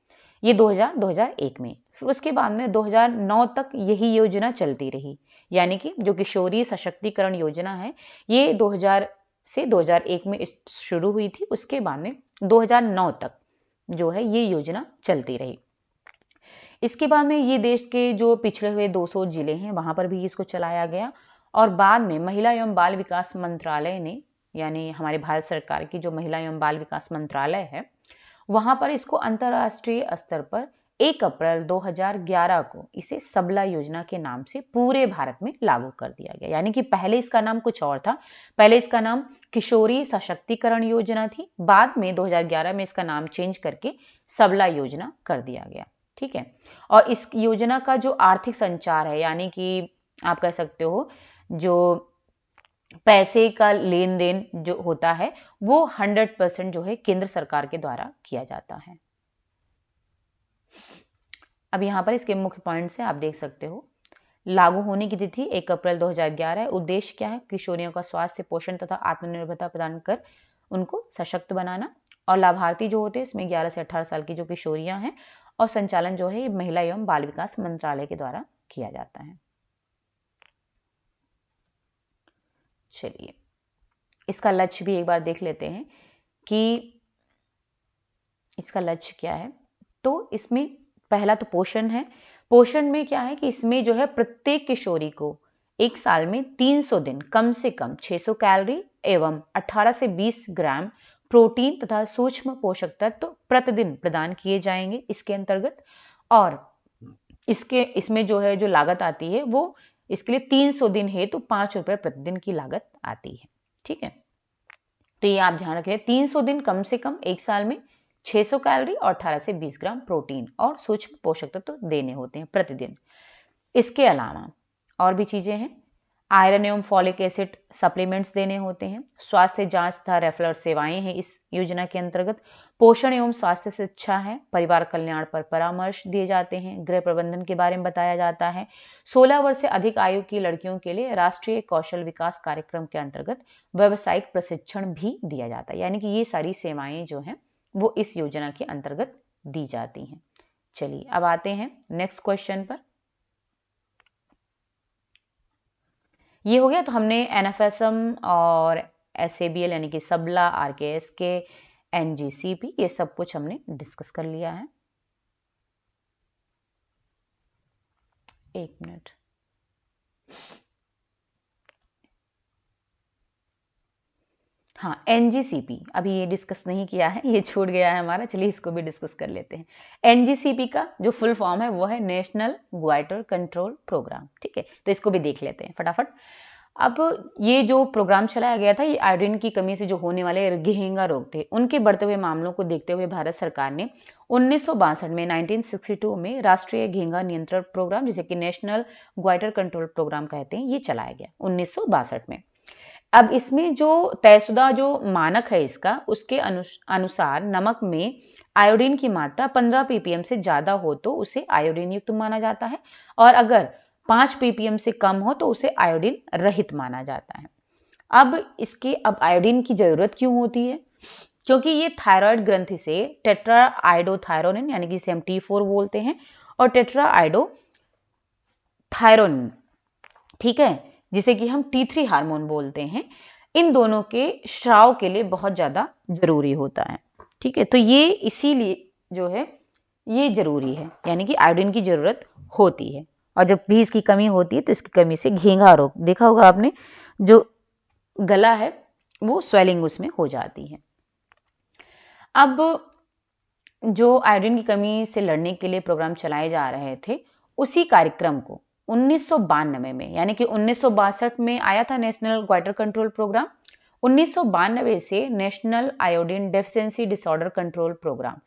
[SPEAKER 1] ये 2000-2001 में। फिर उसके बाद में 2009 तक यही योजना चलती रही, यानी कि जो किशोरी सशक्तिकरण योजना है ये 2000 से 2001 में शुरू हुई थी। उसके बाद में 2009 तक जो है ये योजना चलती रही। इसके बाद में ये देश के जो पिछड़े हुए 200 जिले हैं वहां पर भी इसको चलाया गया और बाद में महिला एवं बाल विकास मंत्रालय ने, यानी हमारे भारत सरकार की जो महिला एवं बाल विकास मंत्रालय है, वहां पर इसको अंतर्राष्ट्रीय स्तर पर 1 अप्रैल 2011 को इसे सबला योजना के नाम से पूरे भारत में लागू कर दिया गया। यानी कि पहले इसका नाम कुछ और था, पहले इसका नाम किशोरी सशक्तिकरण योजना थी, बाद में 2011 में इसका नाम चेंज करके सबला योजना कर दिया गया। ठीक है, और इस योजना का जो आर्थिक संचार है, यानी कि आप कह सकते हो जो पैसे का लेन देन जो होता है वो 100% जो है केंद्र सरकार के द्वारा किया जाता है। अब यहाँ पर इसके मुख्य पॉइंट्स हैं, आप देख सकते हो। लागू होने की तिथि 1 अप्रैल 2011 है। उद्देश्य क्या है? किशोरियों का स्वास्थ्य, पोषण तथा आत्मनिर्भरता प्रदान कर उनको सशक्त बनाना। और लाभार्थी जो होते हैं इसमें 11 से 18 साल की जो किशोरियां हैं, और संचालन जो है महिला एवं बाल विकास मंत्रालय के द्वारा किया जाता है। चलिए इसका लक्ष्य भी एक बार देख लेते हैं कि इसका लक्ष्य क्या है। तो इसमें पहला तो पोषण है। पोषण में क्या है कि इसमें जो है प्रत्येक किशोरी को एक साल में 300 दिन कम से कम 600 कैलोरी एवं 18 से 20 ग्राम प्रोटीन तथा सूक्ष्म पोषक तत्व प्रतिदिन प्रदान किए जाएंगे इसके अंतर्गत। और इसमें जो है जो लागत आती है वो इसके लिए 300 दिन है तो 5 रुपए प्रतिदिन की लागत आती है। ठीक है, तो ये आप ध्यान रखें, 300 दिन कम से कम एक साल में 600 कैलोरी और 18 से 20 ग्राम प्रोटीन और सूक्ष्म पोषक तत्व तो देने होते हैं प्रतिदिन। इसके अलावा और भी चीजें हैं, आयरन एवं फॉलिक एसिड सप्लीमेंट्स देने होते हैं। स्वास्थ्य जांच तथा रेफरल सेवाएं हैं इस योजना के अंतर्गत। पोषण एवं स्वास्थ्य शिक्षा है, परिवार कल्याण पर परामर्श दिए जाते हैं, गृह प्रबंधन के बारे में बताया जाता है। 16 वर्ष से अधिक आयु की लड़कियों के लिए राष्ट्रीय कौशल विकास कार्यक्रम के अंतर्गत व्यावसायिक प्रशिक्षण भी दिया जाता है। यानी कि ये सारी सेवाएं जो हैं वो इस योजना के अंतर्गत दी जाती हैं। चलिए अब आते हैं नेक्स्ट क्वेश्चन पर। ये हो गया, तो हमने एनएफएसएम और एसएबीएल यानी कि सबला, आरकेएसके, एनजीसीपी ये सब कुछ हमने डिस्कस कर लिया है। एक मिनट, हाँ एनजीसीपी अभी ये डिस्कस नहीं किया है, ये छूट गया है हमारा। चलिए इसको भी डिस्कस कर लेते हैं। एनजीसीपी का जो फुल फॉर्म है वो है नेशनल ग्वाइटर कंट्रोल प्रोग्राम। ठीक है, तो इसको भी देख लेते हैं फटाफट। अब ये जो प्रोग्राम चलाया गया था, ये आयोडीन की कमी से जो होने वाले घेंगा रोग थे उनके बढ़ते हुए मामलों को देखते हुए भारत सरकार ने 1962 में 1962 में राष्ट्रीय घेंगा नियंत्रण प्रोग्राम, जिसे कि नेशनल ग्वाइटर कंट्रोल प्रोग्राम कहते हैं, ये चलाया गया 1962 में। अब इसमें जो तयशुदा जो मानक है इसका, उसके अनुसार नमक में आयोडीन की मात्रा 15 ppm से ज्यादा हो तो उसे आयोडीन युक्त माना जाता है, और अगर 5 ppm से कम हो तो उसे आयोडीन रहित माना जाता है। अब आयोडीन की जरूरत क्यों होती है? क्योंकि ये थायराइड ग्रंथि से टेट्रा आइडोथायरोनिन यानी कि इसे हम T4 बोलते हैं, और टेट्रा आइडोथायरोनिन, ठीक है, जिसे कि हम T3 हार्मोन बोलते हैं, इन दोनों के स्राव के लिए बहुत ज्यादा जरूरी होता है। ठीक है, तो ये इसीलिए जो है ये जरूरी है, यानी कि आयोडीन की जरूरत होती है। और जब भी इसकी कमी होती है तो इसकी कमी से घेंगा रोग, देखा होगा आपने, जो गला है वो स्वेलिंग उसमें हो जाती है। अब जो आयोडीन की कमी से लड़ने के लिए प्रोग्राम चलाए जा रहे थे, उसी कार्यक्रम को 1992 में, यानी कि 1962 में आया था नेशनल ग्वाइटर कंट्रोल प्रोग्राम, 1992 से national iodine deficiency disorder control programme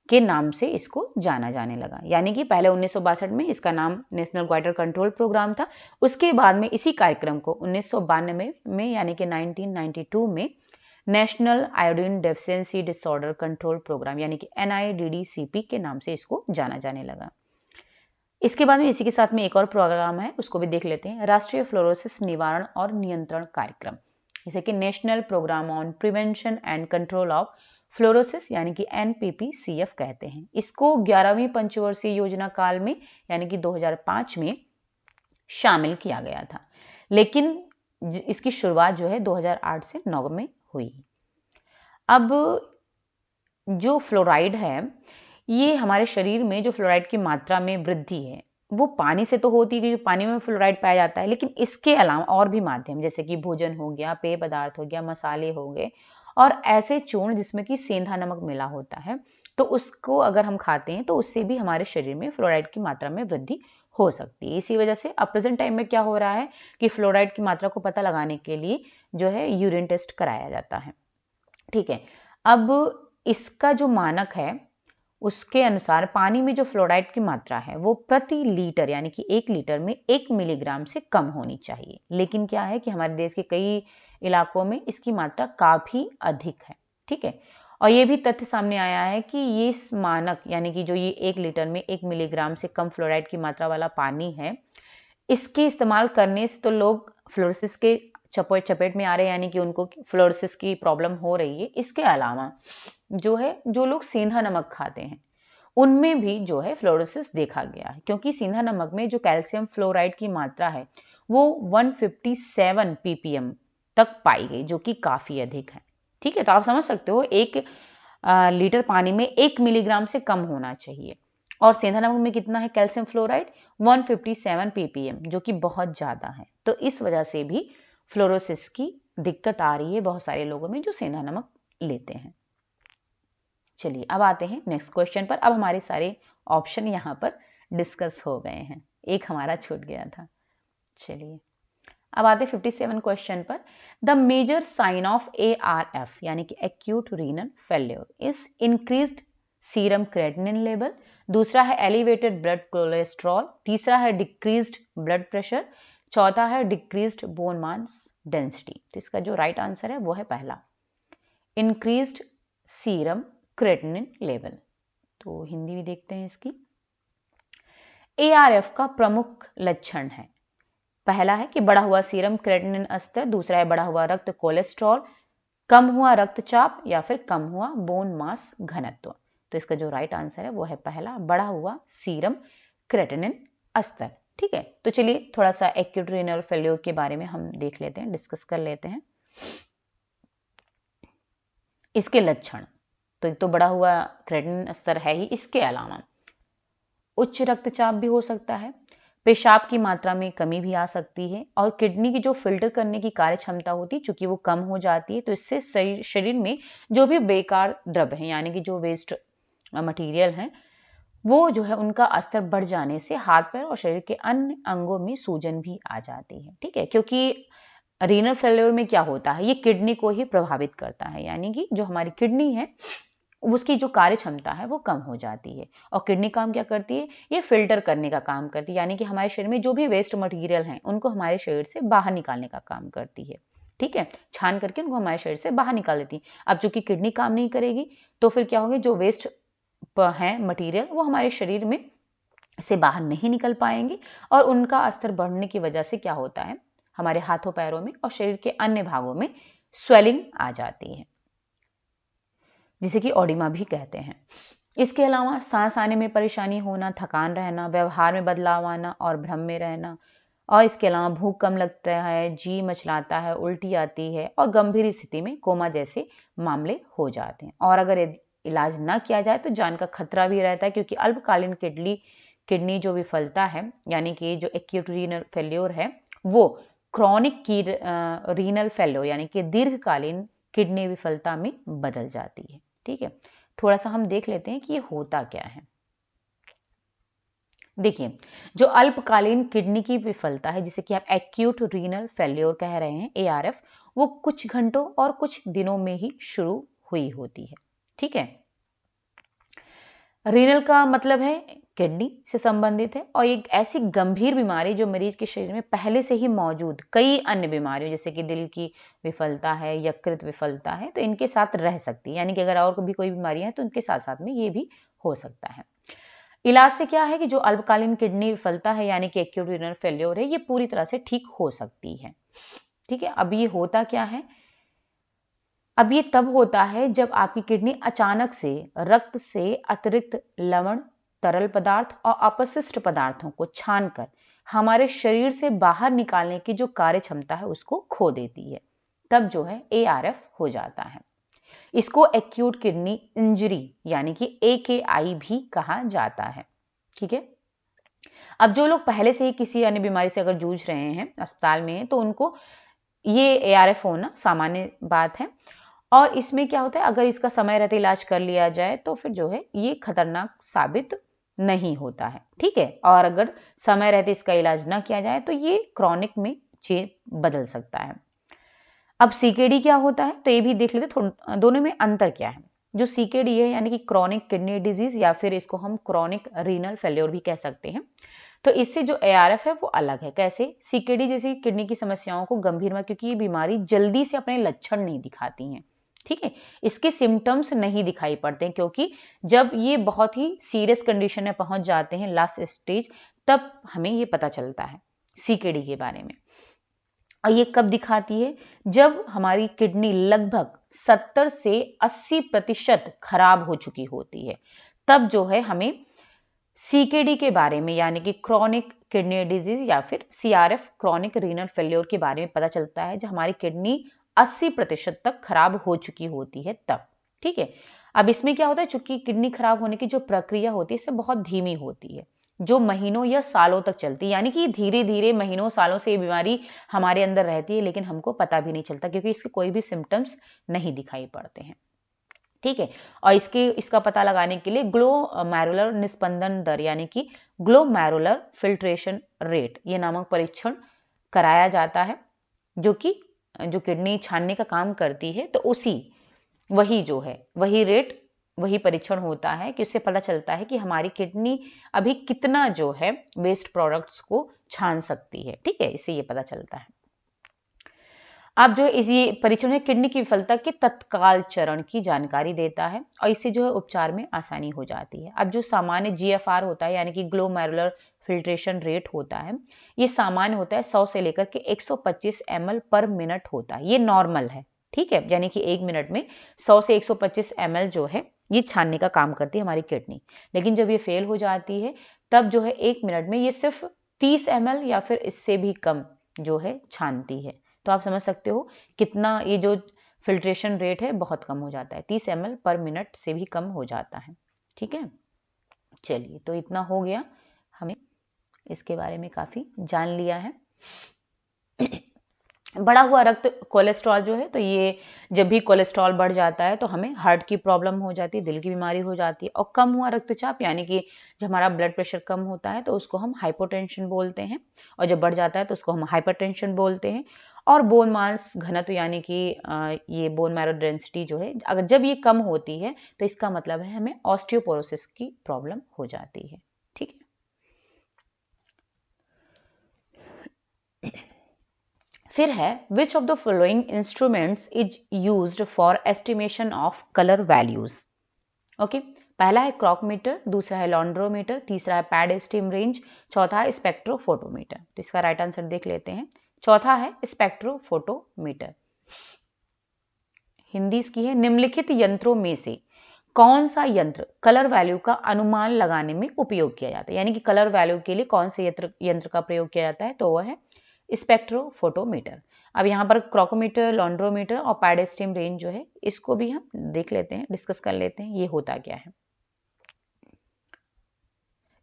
[SPEAKER 1] के नाम से इसको जाना जाने लगा। यानी कि पहले 1962 में इसका नाम नेशनल ग्वाइटर कंट्रोल प्रोग्राम था, उसके बाद में इसी कार्यक्रम को 1992 में यानी कि 1992 में national iodine deficiency disorder control programme यानी कि NIDDCP के नाम से इसको जाना जाने लगा। इसके बाद में इसी के साथ में एक और प्रोग्राम है, उसको भी देख लेते हैं, राष्ट्रीय फ्लोरोसिस निवारण और नियंत्रण कार्यक्रम, जैसे कि national programme on prevention and control of fluorosis यानी कि NPPCF कहते हैं। इसको 11वीं पंचवर्षीय योजना काल में यानी कि 2005 में शामिल किया गया था, लेकिन इसकी शुरुआत जो है 2008 से 9 में हुई। अब जो फ्लोराइड है, ये हमारे शरीर में जो फ्लोराइड की मात्रा में वृद्धि है वो पानी से तो होती है, क्योंकि पानी में फ्लोराइड पाया जाता है, लेकिन इसके अलावा और भी माध्यम जैसे कि भोजन हो गया, पेय पदार्थ हो गया, मसाले हो गए, और ऐसे चूर्ण जिसमें कि सेंधा नमक मिला होता है, तो उसको अगर हम खाते हैं तो उससे भी हमारे शरीर में फ्लोराइड की मात्रा में वृद्धि हो सकती है। इसी वजह से अब प्रेजेंट टाइम में क्या हो रहा है कि फ्लोराइड की मात्रा को पता लगाने के लिए जो है यूरिन टेस्ट कराया जाता है। ठीक है, अब इसका जो मानक है उसके अनुसार पानी में जो फ्लोराइड की मात्रा है वो प्रति लीटर यानी कि 1 लीटर में 1 मिलीग्राम से कम होनी चाहिए। लेकिन क्या है कि हमारे देश के कई इलाकों में इसकी मात्रा काफी अधिक है। ठीक है, और ये भी तथ्य सामने आया है कि ये मानक यानी कि जो ये 1 लीटर में 1 मिलीग्राम से कम फ्लोराइड की मात्रा वाला पानी है, इसके इस्तेमाल करने से तो लोग फ्लोरोसिस के चपेट में आ रहे हैं, यानी कि उनको फ्लोरोसिस की प्रॉब्लम हो रही है। इसके अलावा जो है, जो लोग सेंधा नमक खाते हैं उनमें भी जो है फ्लोरोसिस देखा गया है, क्योंकि सेंधा नमक में जो कैल्शियम फ्लोराइड की मात्रा है वो 157 ppm तक पाई गई, जो कि काफी अधिक है। ठीक है, तो आप समझ सकते हो 1 लीटर पानी में 1 मिलीग्राम से कम होना चाहिए, और सेंधा नमक में कितना है कैल्शियम फ्लोराइड 157 ppm, जो कि बहुत ज्यादा है। तो इस वजह से भी फ्लोरोसिस की दिक्कत आ रही है बहुत सारे लोगों में जो सेंधा नमक लेते हैं। चलिए अब आते हैं नेक्स्ट क्वेश्चन पर। अब हमारे सारे ऑप्शन यहाँ पर डिस्कस हो गए हैं, एक हमारा छूट गया था। चलिए अब आते 57 क्वेश्चन पर। The major sign of ARF यानी कि acute renal failure is increased serum creatinine level, दूसरा है एलिवेटेड ब्लड कोलेस्ट्रॉल, तीसरा है डिक्रीज्ड ब्लड प्रेशर, चौथा है डिक्रीज्ड बोन मास डेंसिटी। तो इसका जो राइट आंसर है वो है पहला, इंक्रीज्ड सीरम क्रेटिनिन लेवल। तो हिंदी भी देखते हैं इसकी। ARF का प्रमुख लक्षण है, पहला है कि बढ़ा हुआ सीरम क्रेटिनिन स्तर, दूसरा है बढ़ा हुआ रक्त कोलेस्ट्रॉल, कम हुआ रक्तचाप या फिर कम हुआ बोन मास घनत्व। तो इसका जो राइट आंसर है वो है पहला, बढ़ा हुआ सीरम क्रेटिनिन स्तर। ठीक है, तो चलिए थोड़ा सा एक्यूट रीनल फेल्योर के बारे में हम देख लेते हैं, डिस्कस कर लेते हैं इसके लक्षण। तो एक तो बढ़ा हुआ क्रेटिनिन स्तर है ही, इसके अलावा उच्च रक्तचाप भी हो सकता है, पेशाब की मात्रा में कमी भी आ सकती है, और किडनी की जो फिल्टर करने की कार्य क्षमता होती है चूंकि वो कम हो जाती है, तो इससे शरीर में जो भी बेकार द्रव्य है यानी कि जो वेस्ट मटेरियल है वो जो है उनका स्तर बढ़ जाने से हाथ पैर और शरीर के अन्य अंगों में सूजन भी आ जाती है। ठीक है, क्योंकि रीनल फेल्योर में क्या होता है, ये किडनी को ही प्रभावित करता है, यानी कि जो हमारी किडनी है उसकी जो कार्य क्षमता है वो कम हो जाती है। और किडनी काम क्या करती है, ये फिल्टर करने का काम करती है, यानी कि हमारे शरीर में जो भी वेस्ट मटेरियल है उनको हमारे शरीर से बाहर निकालने का काम करती है। ठीक है, छान करके उनको हमारे शरीर से बाहर निकाल देती है। अब चूंकि किडनी काम नहीं करेगी तो फिर क्या होगा, जो वेस्ट है मटेरियल वो हमारे शरीर में से बाहर नहीं निकल पाएंगे, और उनका स्तर बढ़ने की वजह से क्या होता है, हमारे हाथों पैरों में और शरीर के अन्य भागों में स्वेलिंग आ जाती है, जिसे कि ओडिमा भी कहते हैं। इसके अलावा सांस आने में परेशानी होना, थकान रहना, व्यवहार में बदलाव आना और भ्रम में रहना, और इसके अलावा भूख कम लगता है, जी मचलाता है, उल्टी आती है, और गंभीर स्थिति में कोमा जैसे मामले हो जाते हैं। और अगर इलाज ना किया जाए तो जान का खतरा भी रहता है, क्योंकि अल्पकालीन किडनी जो विफलता है यानी कि जो एक्यूट रीनल फेल्योर है वो क्रॉनिक रीनल फेल्योर यानी कि दीर्घकालीन किडनी विफलता में बदल जाती है। ठीक है, थोड़ा सा हम देख लेते हैं कि ये होता क्या है। देखिए, जो अल्पकालीन किडनी की विफलता है जिसे कि आप एक्यूट रीनल फेल्योर कह रहे हैं ARF, वो कुछ घंटों और कुछ दिनों में ही शुरू हुई होती है। ठीक है, रीनल का मतलब है किडनी से संबंधित है, और एक ऐसी गंभीर बीमारी जो मरीज के शरीर में पहले से ही मौजूद कई अन्य बीमारियों जैसे कि दिल की विफलता है, यकृत विफलता है, तो इनके साथ रह सकती है, यानी कि अगर और भी कोई बीमारियां हैं तो इनके साथ साथ में ये भी हो सकता है। इलाज से क्या है कि जो अल्पकालीन किडनी विफलता है यानी कि एक्यूट रीनल फेल्योर है, ये पूरी तरह से ठीक हो सकती है। ठीक है, अब ये होता क्या है, अब ये तब होता है जब आपकी किडनी अचानक से रक्त से अतिरिक्त लवण, तरल पदार्थ और अपशिष्ट पदार्थों को छानकर हमारे शरीर से बाहर निकालने की जो कार्य क्षमता है उसको खो देती है, तब जो है ARF हो जाता है। इसको एक्यूट किडनी इंजरी यानी कि AKI भी कहा जाता है। ठीक है, अब जो लोग पहले से ही किसी अन्य बीमारी से अगर जूझ रहे हैं, अस्पताल में हैं, तो उनको ये ARF होना सामान्य बात है, और इसमें क्या होता है, अगर इसका समय रहते इलाज कर लिया जाए तो फिर जो है ये खतरनाक साबित नहीं होता है। ठीक है, और अगर समय रहते इसका इलाज ना किया जाए तो ये क्रॉनिक में बदल सकता है। अब CKD क्या होता है, तो ये भी देख लेते दोनों में अंतर क्या है। जो सीकेडी है यानी कि क्रॉनिक किडनी डिजीज या फिर इसको हम क्रॉनिक रीनल फेल्योर भी कह सकते हैं, तो इससे जो एआरएफ है वो अलग है। कैसे? सीकेडी जैसी किडनी की समस्याओं को गंभीर में, क्योंकि ये बीमारी जल्दी से अपने लक्षण नहीं दिखाती हैं, ठीक है, इसके सिम्टम्स नहीं दिखाई पड़ते हैं, क्योंकि जब ये बहुत ही सीरियस कंडीशन में पहुंच जाते हैं, लास्ट स्टेज, तब हमें ये पता चलता है सीकेडी के बारे में। और ये कब दिखाती है? जब हमारी किडनी लगभग 70 से 80% खराब हो चुकी होती है, तब जो है हमें सीकेडी के बारे में यानी कि क्रॉनिक किडनी डिजीज या फिर सीआरएफ क्रॉनिक रीनल फेल्योर के बारे में पता चलता है, जब हमारी किडनी 80% तक खराब हो चुकी होती है तब, ठीक है। अब इसमें क्या होता है, चूंकि किडनी खराब होने की जो प्रक्रिया होती है इससे बहुत धीमी होती है, जो महीनों या सालों तक चलती है, यानी कि धीरे धीरे महीनों सालों से ये बीमारी हमारे अंदर रहती है, लेकिन हमको पता भी नहीं चलता क्योंकि इसके कोई भी सिम्टम्स नहीं दिखाई पड़ते हैं, ठीक है। और इसका पता लगाने के लिए ग्लोमेरुलर निस्पंदन दर यानी कि ग्लोमेरुलर फिल्ट्रेशन रेट ये नामक परीक्षण कराया जाता है, जो किडनी छानने का काम करती है। तो वही रेट, वही परीक्षण होता है कि उससे पता चलता है कि हमारी किडनी अभी कितना जो है वेस्ट प्रोडक्ट्स को छान सकती है, ठीक है, इससे ये पता चलता है। अब जो ये परीक्षण है किडनी की विफलता के तत्काल चरण की जानकारी देता है और इससे जो है उपचार में आसानी हो जाती है। अब जो सामान्य जीएफआर होता है यानी कि ग्लोमेरुलर फिल्ट्रेशन रेट होता है, ये सामान्य होता है 100 से लेकर के 125 ml पर मिनट होता है, ये नॉर्मल है, ठीक है, यानी कि 1 मिनट में 100 से 125 ml जो है ये छानने का काम करती है हमारी किडनी। लेकिन जब ये फेल हो जाती है तब जो है 1 मिनट में ये सिर्फ 30 ml या फिर इससे भी कम जो है छानती है। तो आप समझ सकते हो कितना ये जो फिल्ट्रेशन रेट है बहुत कम हो जाता है, 30 ml पर मिनट से भी कम हो जाता है, ठीक है। चलिए, तो इतना हो गया, हमें इसके बारे में काफी जान लिया है। बढ़ा हुआ रक्त कोलेस्ट्रॉल जो है, तो ये जब भी कोलेस्ट्रॉल बढ़ जाता है तो हमें हार्ट की प्रॉब्लम हो जाती है, दिल की बीमारी हो जाती है। और कम हुआ रक्तचाप यानी कि जब हमारा ब्लड प्रेशर कम होता है तो उसको हम हाइपोटेंशन बोलते हैं, और जब बढ़ जाता है तो उसको हम हाइपरटेंशन बोलते हैं। और बोन मास घनत्व यानी कि ये बोन मैरो डेंसिटी जो है, अगर जब ये कम होती है तो इसका मतलब है हमें ऑस्टियोपोरोसिस की प्रॉब्लम हो जाती है, ठीक है। फिर है विच of the following instruments is used for estimation of colour values. Okay, पहला है क्रॉकमीटर, दूसरा है लॉन्ड्रोमीटर, तीसरा है पैड स्टीम रेंज, चौथा है स्पेक्ट्रोफोटोमीटर। तो इसका राइट आंसर देख लेते हैं, चौथा है स्पेक्ट्रोफोटोमीटर। हिंदी इसकी है, निम्नलिखित यंत्रों में से कौन सा यंत्र कलर वैल्यू का अनुमान लगाने में उपयोग किया जाता है, यानी कि कलर वैल्यू के लिए कौन से यंत्र का प्रयोग किया जाता है, तो वह है स्पेक्ट्रोफोटोमीटर। अब यहाँ पर क्रॉकोमीटर, लॉन्ड्रोमीटर और पैड स्टीम रेंज जो है इसको भी हम देख लेते हैं, डिस्कस कर लेते हैं ये होता क्या है।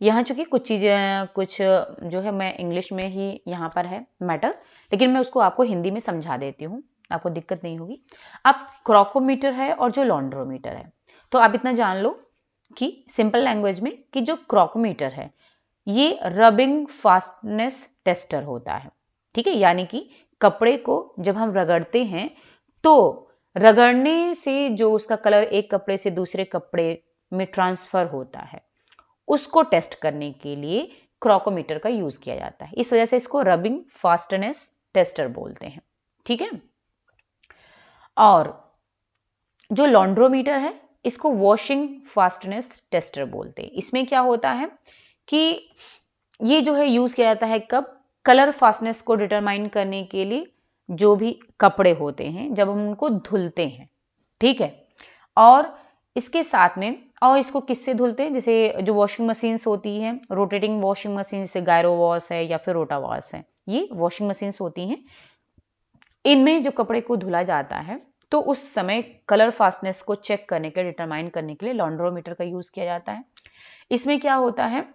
[SPEAKER 1] यहाँ चूंकि कुछ चीजें कुछ जो है मैं इंग्लिश में ही यहाँ पर है मैटर, लेकिन मैं उसको आपको हिंदी में समझा देती हूँ, आपको दिक्कत नहीं होगी। अब क्रॉकोमीटर है और जो लॉन्ड्रोमीटर है, तो आप इतना जान लो कि सिंपल लैंग्वेज में कि जो क्रॉकोमीटर है ये रबिंग फास्टनेस टेस्टर होता है, ठीक है, यानी कि कपड़े को जब हम रगड़ते हैं तो रगड़ने से जो उसका कलर एक कपड़े से दूसरे कपड़े में ट्रांसफर होता है उसको टेस्ट करने के लिए क्रॉकोमीटर का यूज किया जाता है, इस वजह से इसको रबिंग फास्टनेस टेस्टर बोलते हैं, ठीक है। और जो लॉन्ड्रोमीटर है इसको वॉशिंग फास्टनेस टेस्टर बोलते हैं। इसमें क्या होता है कि ये जो है यूज किया जाता है कब, कलर फास्टनेस को डिटरमाइन करने के लिए जो भी कपड़े होते हैं जब हम उनको धुलते हैं, ठीक है। और इसके साथ में और इसको किससे धुलते हैं, जैसे जो वॉशिंग मशीन्स होती हैं, रोटेटिंग वॉशिंग मशीन जैसे गायरो वॉश है या फिर रोटा वॉश है, ये वॉशिंग मशीन्स होती हैं, इनमें जो कपड़े को धुला जाता है तो उस समय कलर फास्टनेस को चेक करने के डिटरमाइन करने के लिए लॉन्ड्रोमीटर का यूज किया जाता है। इसमें क्या होता है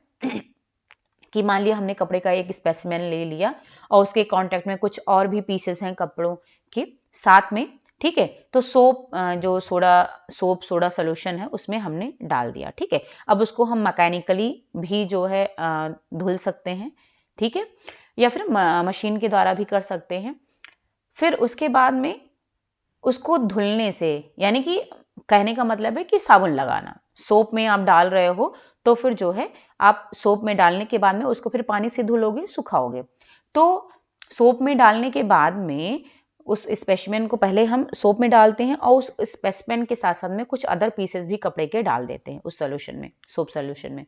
[SPEAKER 1] कि मान लिया हमने कपड़े का एक स्पेसिमेन ले लिया और उसके कांटेक्ट में कुछ और भी पीसेस हैं कपड़ों के साथ में, ठीक है, तो जो सोडा सोल्यूशन है उसमें हमने डाल दिया, ठीक है। अब उसको हम मैकेनिकली भी जो है धुल सकते हैं, ठीक है, या फिर मशीन के द्वारा भी कर सकते हैं। फिर उसके बाद में उसको धुलने से यानी कि कहने का मतलब है कि साबुन लगाना। सोप में आप डाल रहे हो तो फिर जो है आप सोप में डालने के बाद में उसको फिर पानी से धुलोगे, सुखाओगे। तो सोप में डालने के बाद में उस स्पेसिमेन को पहले हम सोप में डालते हैं और उस स्पेसिमेन के साथ साथ में कुछ अदर पीसेस भी कपड़े के डाल देते हैं उस सोल्यूशन में, सोप सोल्यूशन में।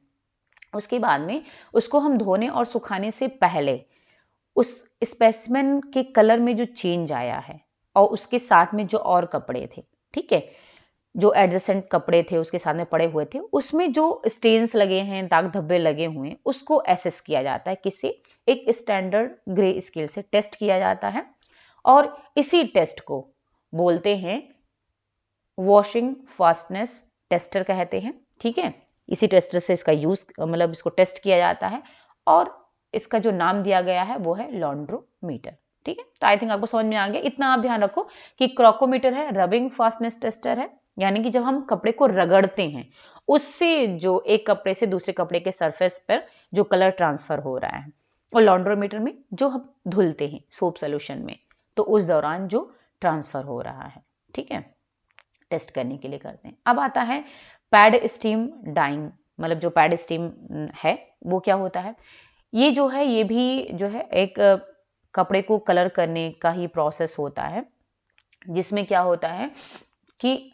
[SPEAKER 1] उसके बाद में उसको हम धोने और सुखाने से पहले उस स्पेसिमेन के कलर में जो चेंज आया है और उसके साथ में जो और कपड़े थे, ठीक है, जो एडजेसेंट कपड़े थे उसके साथ में पड़े हुए थे, उसमें जो स्टेन्स लगे हैं, दाग धब्बे लगे हुए हैं, उसको एसेस किया जाता है। किससे? एक स्टैंडर्ड ग्रे स्केल से टेस्ट किया जाता है और इसी टेस्ट को बोलते हैं वॉशिंग फास्टनेस टेस्टर कहते हैं, ठीक है। इसी टेस्टर से इसका यूज मतलब इसको टेस्ट किया जाता है और इसका जो नाम दिया गया है वो है लॉन्ड्रोमीटर, ठीक है। तो आई थिंक आपको समझ में आ गया। इतना आप ध्यान रखो कि क्रोकोमीटर है, रबिंग फास्टनेस टेस्टर है, यानी कि जब हम कपड़े को रगड़ते हैं उससे जो एक कपड़े से दूसरे कपड़े के सरफेस पर जो कलर ट्रांसफर हो रहा है, और लॉन्ड्रोमीटर में जो हम धुलते हैं सोप सोल्यूशन में, तो उस दौरान जो ट्रांसफर हो रहा है, ठीक है, टेस्ट करने के लिए करते हैं। अब आता है पैड स्टीम डाइंग, मतलब जो पैड स्टीम है वो क्या होता है? ये जो है ये भी जो है एक कपड़े को कलर करने का ही प्रोसेस होता है, जिसमें क्या होता है कि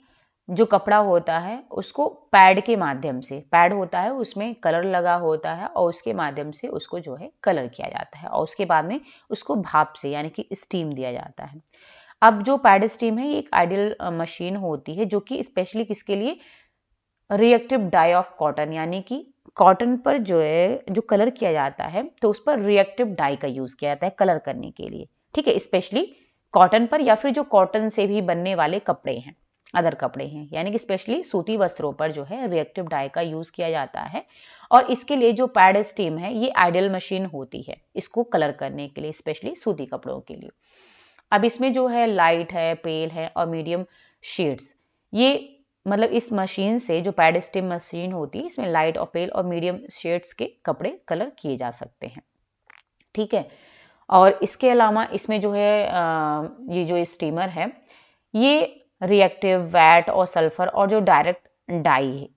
[SPEAKER 1] जो कपड़ा होता है उसको पैड के माध्यम से, पैड होता है उसमें कलर लगा होता है और उसके माध्यम से उसको जो है कलर किया जाता है और उसके बाद में उसको भाप से यानी कि स्टीम दिया जाता है। अब जो पैड स्टीम है ये एक आइडियल मशीन होती है जो कि स्पेशली किसके लिए? रिएक्टिव डाई ऑफ कॉटन, यानी कि कॉटन पर जो है जो कलर किया जाता है तो उस पर रिएक्टिव डाई का यूज किया जाता है कलर करने के लिए, ठीक है। स्पेशली कॉटन पर या फिर जो कॉटन से भी बनने वाले कपड़े हैं, अदर कपड़े हैं, यानी कि स्पेशली सूती वस्त्रों पर जो है रिएक्टिव डाई का यूज किया जाता है। और इसके लिए जो पैड स्टीम है ये आइडियल मशीन होती है इसको कलर करने के लिए, स्पेशली सूती कपड़ों के लिए। अब इसमें जो है लाइट है, पेल है और मीडियम शेड्स, ये मतलब इस मशीन से जो पैड स्टीम मशीन होती है इसमें लाइट और पेल और मीडियम शेड्स के कपड़े कलर किए जा सकते हैं, ठीक है। और इसके अलावा इसमें जो है ये जो स्टीमर है ये रिएक्टिव, वैट और सल्फर और जो डायरेक्ट डाई है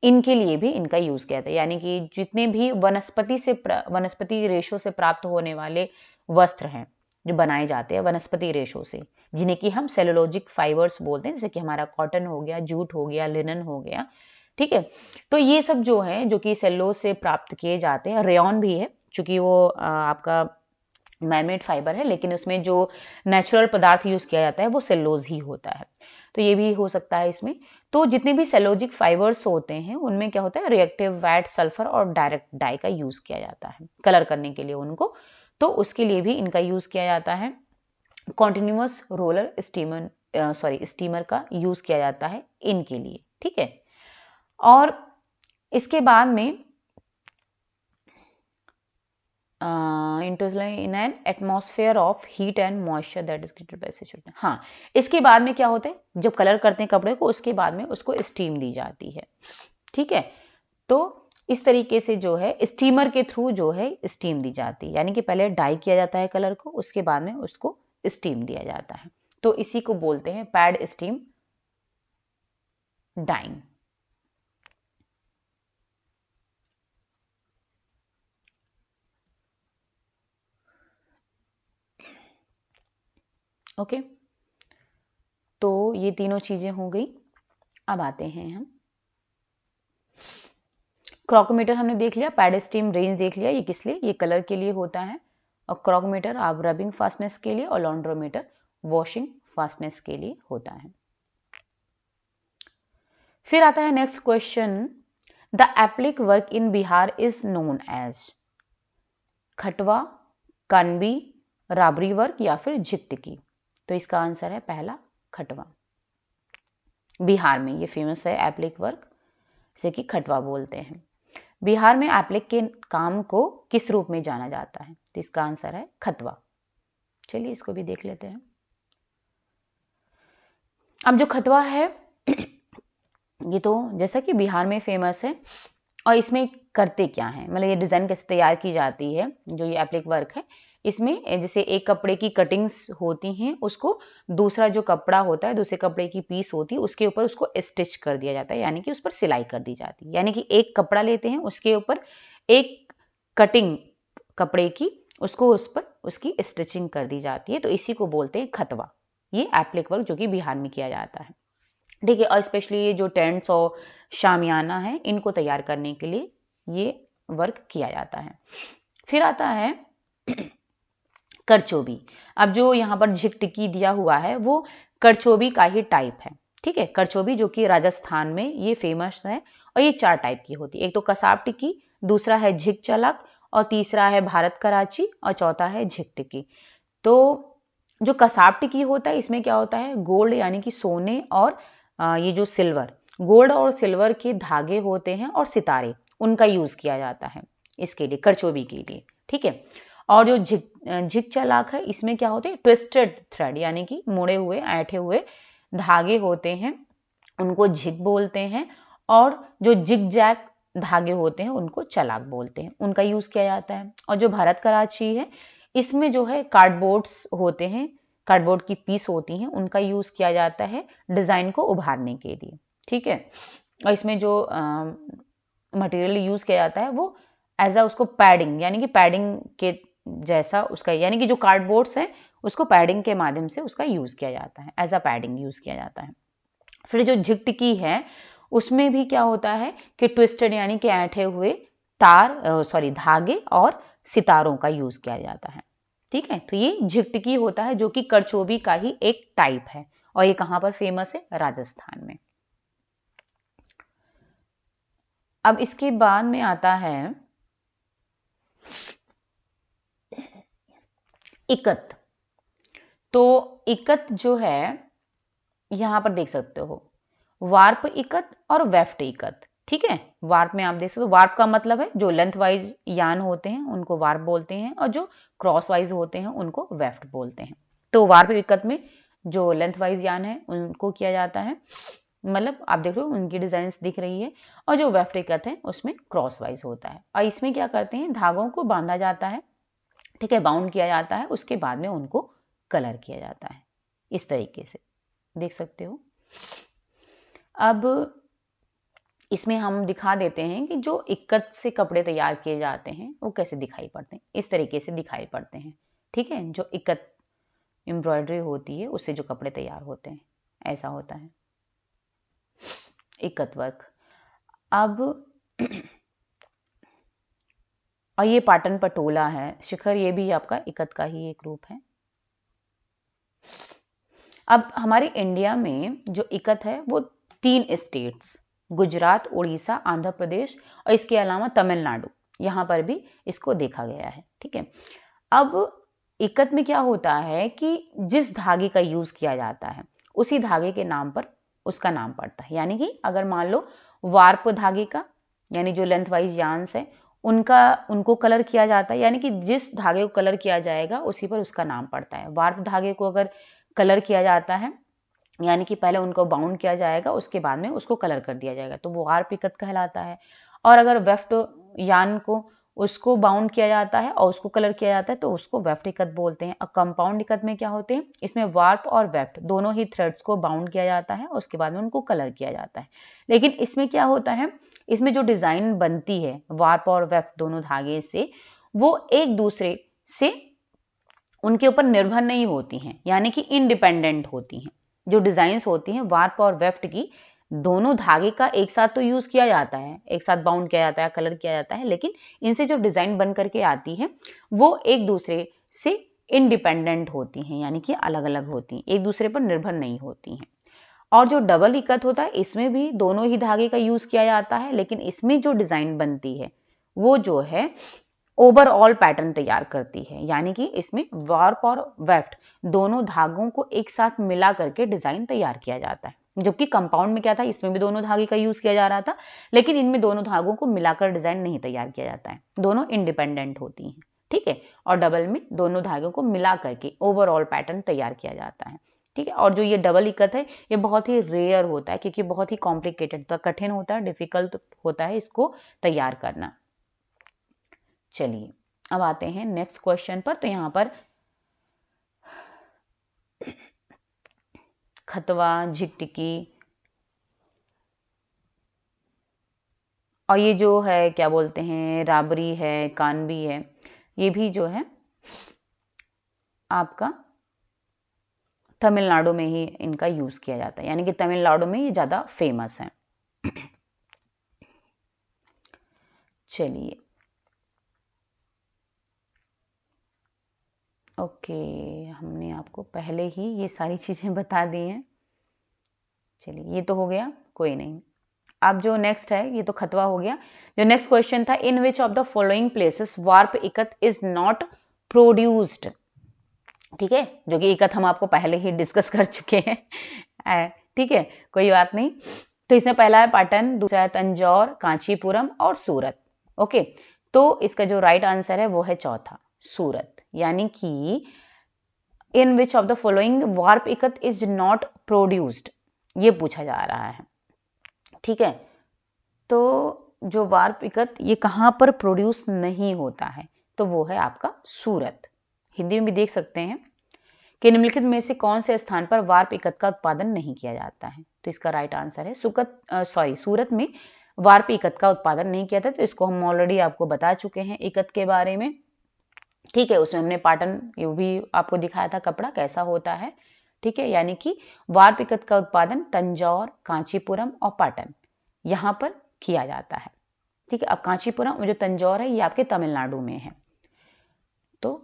[SPEAKER 1] इनके लिए भी इनका यूज किया जाता है, यानी कि जितने भी वनस्पति रेशों से प्राप्त होने वाले वस्त्र हैं जो बनाए जाते हैं वनस्पति रेशों से, जिन्हें कि हम सेलुलोजिक फाइबर्स बोलते हैं, जैसे कि हमारा कॉटन हो गया, जूट हो गया, लिनन हो गया, ठीक है। तो ये सब जो है जो कि सेलुलोज से प्राप्त किए जाते हैं, रेयॉन भी है चूंकि वो आपका मैनमेड फाइबर है, लेकिन उसमें जो नेचुरल पदार्थ यूज किया जाता है वो सेलुलोज ही होता है, तो ये भी हो सकता है इसमें। तो जितने भी सेलोजिक फाइबर्स होते हैं उनमें क्या होता है? रिएक्टिव, वैट, सल्फर और डायरेक्ट डाई का यूज किया जाता है कलर करने के लिए उनको, तो उसके लिए भी इनका यूज किया जाता है। कॉन्टिन्यूअस रोलर स्टीमर का यूज किया जाता है इनके लिए, ठीक है। और इसके बाद में in an atmosphere of heat and moisture that is created by saturation, हाँ, इसके बाद में क्या होता है? जब कलर करते हैं कपड़े को उसके बाद में उसको स्टीम दी जाती है, ठीक है। तो इस तरीके से जो है स्टीमर के थ्रू जो है स्टीम दी जाती है, यानी कि पहले डाई किया जाता है कलर को, उसके बाद में उसको स्टीम दिया जाता है, तो इसी को बोलते हैं पैड स्टीम डाइंग। ओके, तो ये तीनों चीजें हो गई। अब आते हैं हम क्रोकोमीटर, हमने देख लिया, पैड स्टीम रेंज देख लिया, ये किस लिए? ये कलर के लिए होता है। और क्रोकोमीटर आप रबिंग फास्टनेस के लिए और लॉन्ड्रोमीटर वॉशिंग फास्टनेस के लिए होता है। फिर आता है next question, the applique work in Bihar is known as Khatwa, Kanbi, Rabari work या फिर झिकटकी। तो इसका आंसर है पहला खटवा। बिहार में ये फेमस है एप्लिक वर्क, जैसे कि खटवा बोलते हैं। बिहार में एप्लिक के काम को किस रूप में जाना जाता है? तो इसका आंसर है खतवा। चलिए इसको भी देख लेते हैं। अब जो खतवा है ये तो जैसा कि बिहार में फेमस है, और इसमें करते क्या है, मतलब ये डिजाइन कैसे तैयार की जाती है, जो ये एप्लिक वर्क है इसमें जैसे एक कपड़े की कटिंग्स होती हैं, उसको दूसरा जो कपड़ा होता है, दूसरे कपड़े की पीस होती है, उसके ऊपर उसको स्टिच कर दिया जाता है, यानी कि उस पर सिलाई कर दी जाती है। यानी कि एक कपड़ा लेते हैं, उसके ऊपर एक कटिंग कपड़े की, उसको उस पर उसकी स्टिचिंग कर दी जाती है, तो इसी को बोलते हैं खतवा। ये एप्लिक वर्क जो कि बिहार में किया जाता है, ठीक है। और स्पेशली ये जो टेंट्स और शामियाना है, इनको तैयार करने के लिए ये वर्क किया जाता है। फिर आता है करचोबी। अब जो यहाँ पर झिकटिकी दिया हुआ है वो करचोबी का ही टाइप है, ठीक है। करचोबी जो कि राजस्थान में ये फेमस है, और ये 4 टाइप की होती है। एक तो कसाब टिक्की, दूसरा है झिक चलाक, और तीसरा है भारत कराची, और चौथा है झिक टिक्की। तो जो कसाब टिक्की होता है, इसमें क्या होता है, गोल्ड यानी कि सोने और ये जो सिल्वर, गोल्ड और सिल्वर के धागे होते हैं और सितारे, उनका यूज किया जाता है इसके लिए, करचोबी के लिए, ठीक है। और जो झिक चलाक है, इसमें क्या होते हैं, ट्विस्टेड थ्रेड यानी कि मुड़े हुए ऐंठे हुए धागे होते हैं, उनको झिक बोलते हैं। और जो जिग जैग धागे होते हैं, उनको चलाक बोलते हैं, उनका यूज किया जाता है। और जो भारत कराची है, इसमें जो है कार्डबोर्ड्स होते हैं, कार्डबोर्ड की पीस होती हैं, उनका यूज किया जाता है डिजाइन को उभारने के लिए, ठीक है। और इसमें जो मटेरियल यूज किया जाता है वो एज अ उसको पैडिंग, यानी कि पैडिंग के जैसा उसका, यानी कि जो कार्डबोर्ड्स है उसको पैडिंग के माध्यम से उसका यूज किया जाता है, एज अ पैडिंग यूज किया जाता है। फिर जो झिकटिकी है, उसमें भी क्या होता है कि ट्विस्टेड यानी कि ऐंठे हुए धागे और सितारों का यूज किया जाता है, ठीक है। तो ये झिकटिकी होता है जो कि करचोबी का ही एक टाइप है, और ये कहां पर फेमस है, राजस्थान में। अब इसके बाद में आता है इकत। तो इकत जो है, यहां पर देख सकते हो वार्प इकत और वेफ्ट इकत, ठीक है। वार्प में आप देख सकते हो, वार्प का मतलब है जो लेंथ वाइज यान होते हैं उनको वार्प बोलते हैं, और जो क्रॉस वाइज होते हैं उनको वेफ्ट बोलते हैं। तो वार्प इकत में जो लेंथ वाइज यान है उनको किया जाता है, मतलब आप देख रहे हो उनकी डिजाइन दिख रही है। और जो वेफ्ट इकत है उसमें क्रॉस वाइज होता है। और इसमें क्या करते हैं, धागों को बांधा जाता है, ठीक है, बाउंड किया जाता है, उसके बाद में उनको कलर किया जाता है, इस तरीके से देख सकते हो। अब इसमें हम दिखा देते हैं कि जो इक्कत से कपड़े तैयार किए जाते हैं वो कैसे दिखाई पड़ते हैं, इस तरीके से दिखाई पड़ते हैं, ठीक है। जो इक्कत एम्ब्रॉयडरी होती है उससे जो कपड़े तैयार होते हैं, ऐसा होता है इक्कत वर्क। अब और ये पाटन पटोला है, शिखर, ये भी आपका इक्कत का ही एक रूप है। अब हमारे इंडिया में जो इक्कत है वो 3 स्टेट्स, गुजरात, उड़ीसा, आंध्र प्रदेश, और इसके अलावा तमिलनाडु, यहाँ पर भी इसको देखा गया है, ठीक है। अब इक्कत में क्या होता है कि जिस धागे का यूज किया जाता है उसी धागे के नाम पर उसका नाम पड़ता है। यानी कि अगर मान लो वार्प धागे का, यानी जो लेंथ वाइज यान्स है उनको कलर किया जाता है, यानी कि जिस धागे को कलर किया जाएगा उसी पर उसका नाम पड़ता है। वार्प धागे को अगर कलर किया जाता है, यानी कि पहले उनको बाउंड किया जाएगा, उसके बाद में उसको कलर कर दिया जाएगा, तो वो वार्प इक्कत कहलाता है। और अगर वेफ्ट यान को उसको बाउंड किया जाता है और उसको कलर किया जाता है तो उसको वेफ्ट इक्कत बोलते हैं। और कंपाउंड इक्कत में क्या होते हैं, इसमें वार्प और वेफ्ट दोनों ही थ्रेड्स को बाउंड किया जाता है, उसके बाद में उनको कलर किया जाता है। लेकिन इसमें क्या होता है, इसमें जो डिजाइन बनती है वार्प और वेफ्ट दोनों धागे से, वो एक दूसरे से उनके ऊपर निर्भर नहीं होती हैं, यानी कि इंडिपेंडेंट होती हैं। जो डिजाइन्स होती हैं वार्प और वेफ्ट की, दोनों धागे का एक साथ तो यूज किया जाता है, एक साथ बाउंड किया जाता है, कलर किया जाता है, लेकिन इनसे जो डिजाइन बन करके आती है वो एक दूसरे से इंडिपेंडेंट होती हैं, यानी कि अलग अलग होती हैं, एक दूसरे पर निर्भर नहीं होती हैं। और जो डबल इक्कत होता है, इसमें भी दोनों ही धागे का यूज किया जाता है, लेकिन इसमें जो डिजाइन बनती है वो जो है ओवरऑल पैटर्न तैयार करती है, यानी कि इसमें वार्प और वेफ्ट दोनों धागों को एक साथ मिला करके डिजाइन तैयार किया जाता है। जबकि कंपाउंड में क्या था, इसमें भी दोनों धागे का यूज किया जा रहा था, लेकिन इनमें दोनों धागों को मिलाकर डिजाइन नहीं तैयार किया जाता है, दोनों इंडिपेंडेंट होती हैं, ठीक है। और डबल में दोनों धागों को मिला करके ओवरऑल पैटर्न तैयार किया जाता है, ठीक है। और जो ये डबल इक्कत है ये बहुत ही रेयर होता है, क्योंकि बहुत ही कॉम्प्लिकेटेड होता है, कठिन होता है, डिफिकल्ट होता है इसको तैयार करना। चलिए अब आते हैं नेक्स्ट क्वेश्चन पर। तो यहाँ पर खतवा, झिकटिकी और ये जो है क्या बोलते हैं राबरी है, कानवी है, ये भी जो है आपका तमिलनाडु में ही इनका यूज किया जाता है, यानी कि तमिलनाडु में ये ज्यादा फेमस है। चलिए ओके, हमने आपको पहले ही ये सारी चीजें बता दी हैं। चलिए ये तो हो गया, कोई नहीं। अब जो नेक्स्ट है, ये तो खतवा हो गया। जो नेक्स्ट क्वेश्चन था, in which of the following places warp ikat is not produced. ठीक है, जो कि इकत हम आपको पहले ही डिस्कस कर चुके हैं। ठीक है, कोई बात नहीं। तो इसमें पहला है पाटन, दूसरा है तंजौर, कांचीपुरम और सूरत। ओके, तो इसका जो राइट आंसर है वो है चौथा, सूरत। यानी कि in which of the following warp ikat is not produced, ये पूछा जा रहा है। ठीक है, तो जो वार्प इकत ये कहां पर प्रोड्यूस नहीं होता है, तो वो है आपका सूरत। हिंदी में भी देख सकते हैं कि निम्नलिखित में से कौन से स्थान पर वार्प इकत का उत्पादन नहीं किया जाता है। तो इसका राइट आंसर है सूरत में वार्प इकत का उत्पादन नहीं किया था। तो इसको हम ऑलरेडी आपको बता चुके हैं इकत के बारे में। ठीक है, उसमें हमने पाटन ये भी आपको दिखाया था कपड़ा कैसा होता है। ठीक है, यानी कि वार्प इकत का उत्पादन तंजौर, कांचीपुरम और पाटन यहां पर किया जाता है। ठीक है, अब कांचीपुरम जो तंजौर है ये आपके तमिलनाडु में है, तो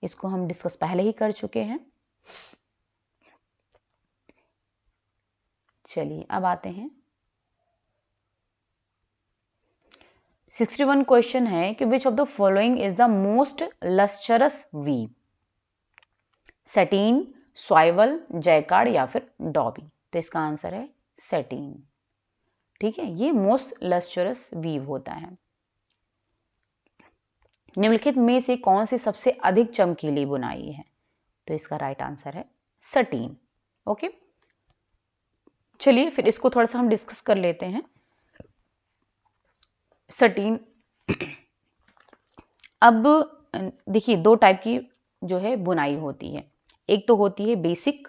[SPEAKER 1] इसको हम डिस्कस पहले ही कर चुके हैं। चलिए अब आते हैं 61 क्वेश्चन है कि which of the following is the most lustrous weave, satin, swivel, jacquard या फिर डॉबी। तो इसका आंसर है सैटीन। ठीक है, ये मोस्ट लस्चरस वीव होता है। निम्नलिखित में से कौन सी सबसे अधिक चमकीली बुनाई है, तो इसका राइट आंसर है सटीन। ओके, चलिए फिर इसको थोड़ा सा हम डिस्कस कर लेते हैं। सटीन, अब देखिए दो टाइप की जो है बुनाई होती है, एक तो होती है बेसिक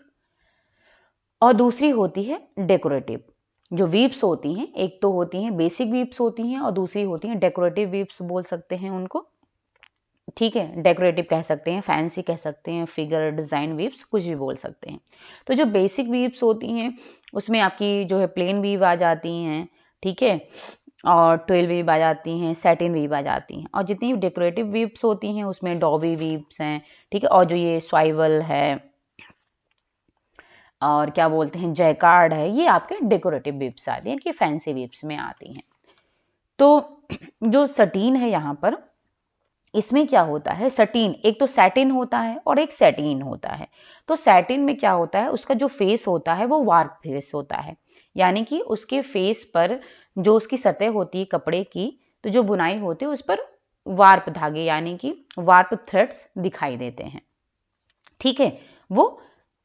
[SPEAKER 1] और दूसरी होती है डेकोरेटिव। जो वीव्स होती हैं, एक तो होती हैं बेसिक वीव्स होती हैं और दूसरी होती हैं डेकोरेटिव वीव्स बोल सकते हैं उनको। ठीक है, डेकोरेटिव कह सकते हैं, फैंसी कह सकते हैं, फिगर डिजाइन वीव्स कुछ भी बोल सकते हैं। तो जो बेसिक वीव्स होती हैं उसमें आपकी जो है प्लेन वीव आ जाती हैं। ठीक है, और 12 वीव आ जाती हैं, सैटिन वीव आ जाती हैं। और जितनी डेकोरेटिव वीव्स होती हैं उसमें डॉबी वीव्स हैं। ठीक है, और जो ये स्वाइवल है और क्या बोलते हैं जैकार्ड है, ये आपके डेकोरेटिव वीव्स आती हैं, कि फैंसी वीव्स में आती हैं। तो जो सटीन है यहाँ पर, इसमें क्या होता है, सटीन एक तो सैटिन होता है और एक सैटीन होता है। तो सैटिन में क्या होता है, उसका जो फेस होता है वो वार्प फेस होता है, यानी कि उसके फेस पर जो उसकी सतह होती है कपड़े की, तो जो बुनाई होती है उस पर वार्प धागे यानी कि वार्प थ्रेड्स दिखाई देते हैं। ठीक है, वो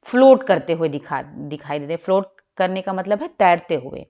[SPEAKER 1] फ्लोट करते हुए दिखाई देते हैं। फ्लोट करने का मतलब है तैरते हुए।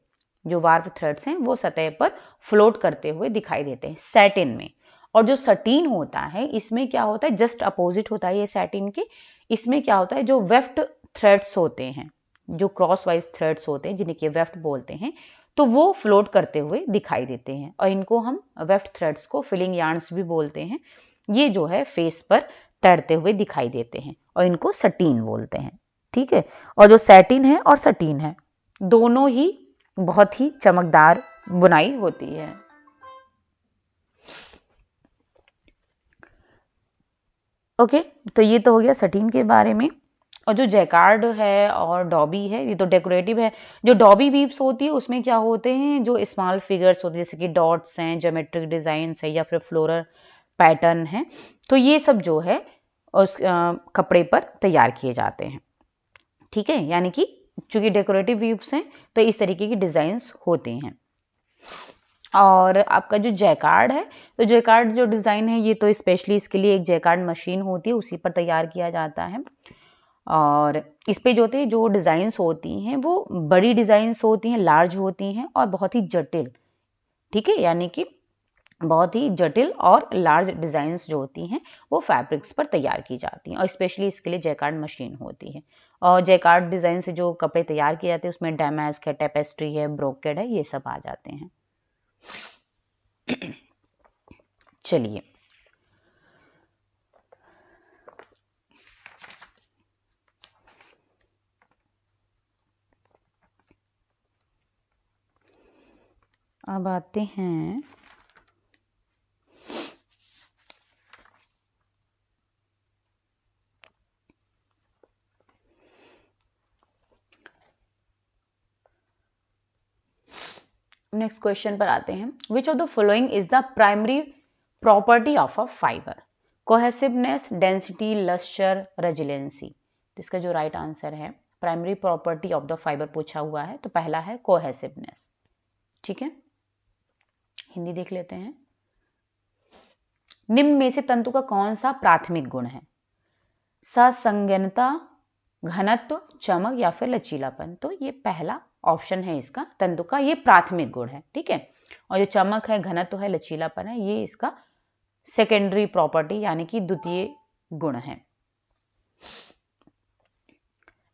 [SPEAKER 1] जो वार्प थ्रेड्स हैं वो सतह पर फ्लोट करते हुए दिखाई देते हैं सैटिन में। और जो सटीन होता है इसमें क्या होता है, जस्ट अपोजिट होता है ये सैटिन के। इसमें क्या होता है, जो वेफ्ट थ्रेड्स होते हैं, जो क्रॉस वाइज थ्रेड्स होते हैं जिन्हें कि वेफ्ट बोलते हैं, तो वो फ्लोट करते हुए दिखाई देते हैं। और इनको हम वेफ्ट थ्रेड्स को फिलिंग यार्न्स भी बोलते हैं। ये जो है फेस पर तैरते हुए दिखाई देते हैं और इनको सटीन बोलते हैं। ठीक है, और जो सैटिन है और सटीन है दोनों ही बहुत ही चमकदार बुनाई होती है। ओके, तो ये तो हो गया सटीन के बारे में। और जो जैकार्ड है और डॉबी है ये तो डेकोरेटिव है। जो डॉबी वीव्स होती है उसमें क्या होते हैं, जो स्मॉल फिगर्स होते हैं जैसे कि डॉट्स हैं, ज्योमेट्रिक डिजाइन है या फिर फ्लोरल पैटर्न है, तो ये सब जो है उस कपड़े पर तैयार किए जाते हैं। ठीक है, यानी कि चूंकि डेकोरेटिव वीव्स हैं तो इस तरीके की डिजाइन्स होते हैं। और आपका जो जैकार्ड है, तो जैकार्ड जो डिजाइन है ये तो स्पेशली इसके लिए एक जैकार्ड मशीन होती है, उसी पर तैयार किया जाता है। और इस पे जो होते हैं जो डिजाइन्स होती हैं वो बड़ी डिजाइन्स होती हैं, लार्ज होती हैं और बहुत ही जटिल। ठीक है, यानी कि बहुत ही जटिल और लार्ज डिजाइन्स जो होती हैं वो फैब्रिक्स पर तैयार की जाती हैं और स्पेशली इसके लिए जैकार्ड मशीन होती है। और जैकार्ड डिजाइन से जो कपड़े तैयार किए जाते हैं उसमें डैमास्क है, टेपेस्ट्री है, ब्रोकेड है, ये सब आ जाते हैं। चलिए अब आते हैं नेक्स्ट क्वेश्चन पर आते हैं। विच of the following is the primary property of a fibre? Cohesiveness, density, lustre, resiliency. तो इसका जो राइट आंसर है, primary property of the fibre पूछा हुआ है तो पहला है कोहेसिवनेस। ठीक है, हिंदी देख लेते हैं। निम्न में से तंतु का कौन सा प्राथमिक गुण है? ससंगनता, घनत्व, चमक या फिर लचीलापन? तो ये पहला ऑप्शन है इसका, तंतु का ये प्राथमिक गुण है। ठीक है, और जो चमक है, घनत्व है, लचीलापन है, ये इसका सेकेंडरी प्रॉपर्टी यानी कि द्वितीय गुण है।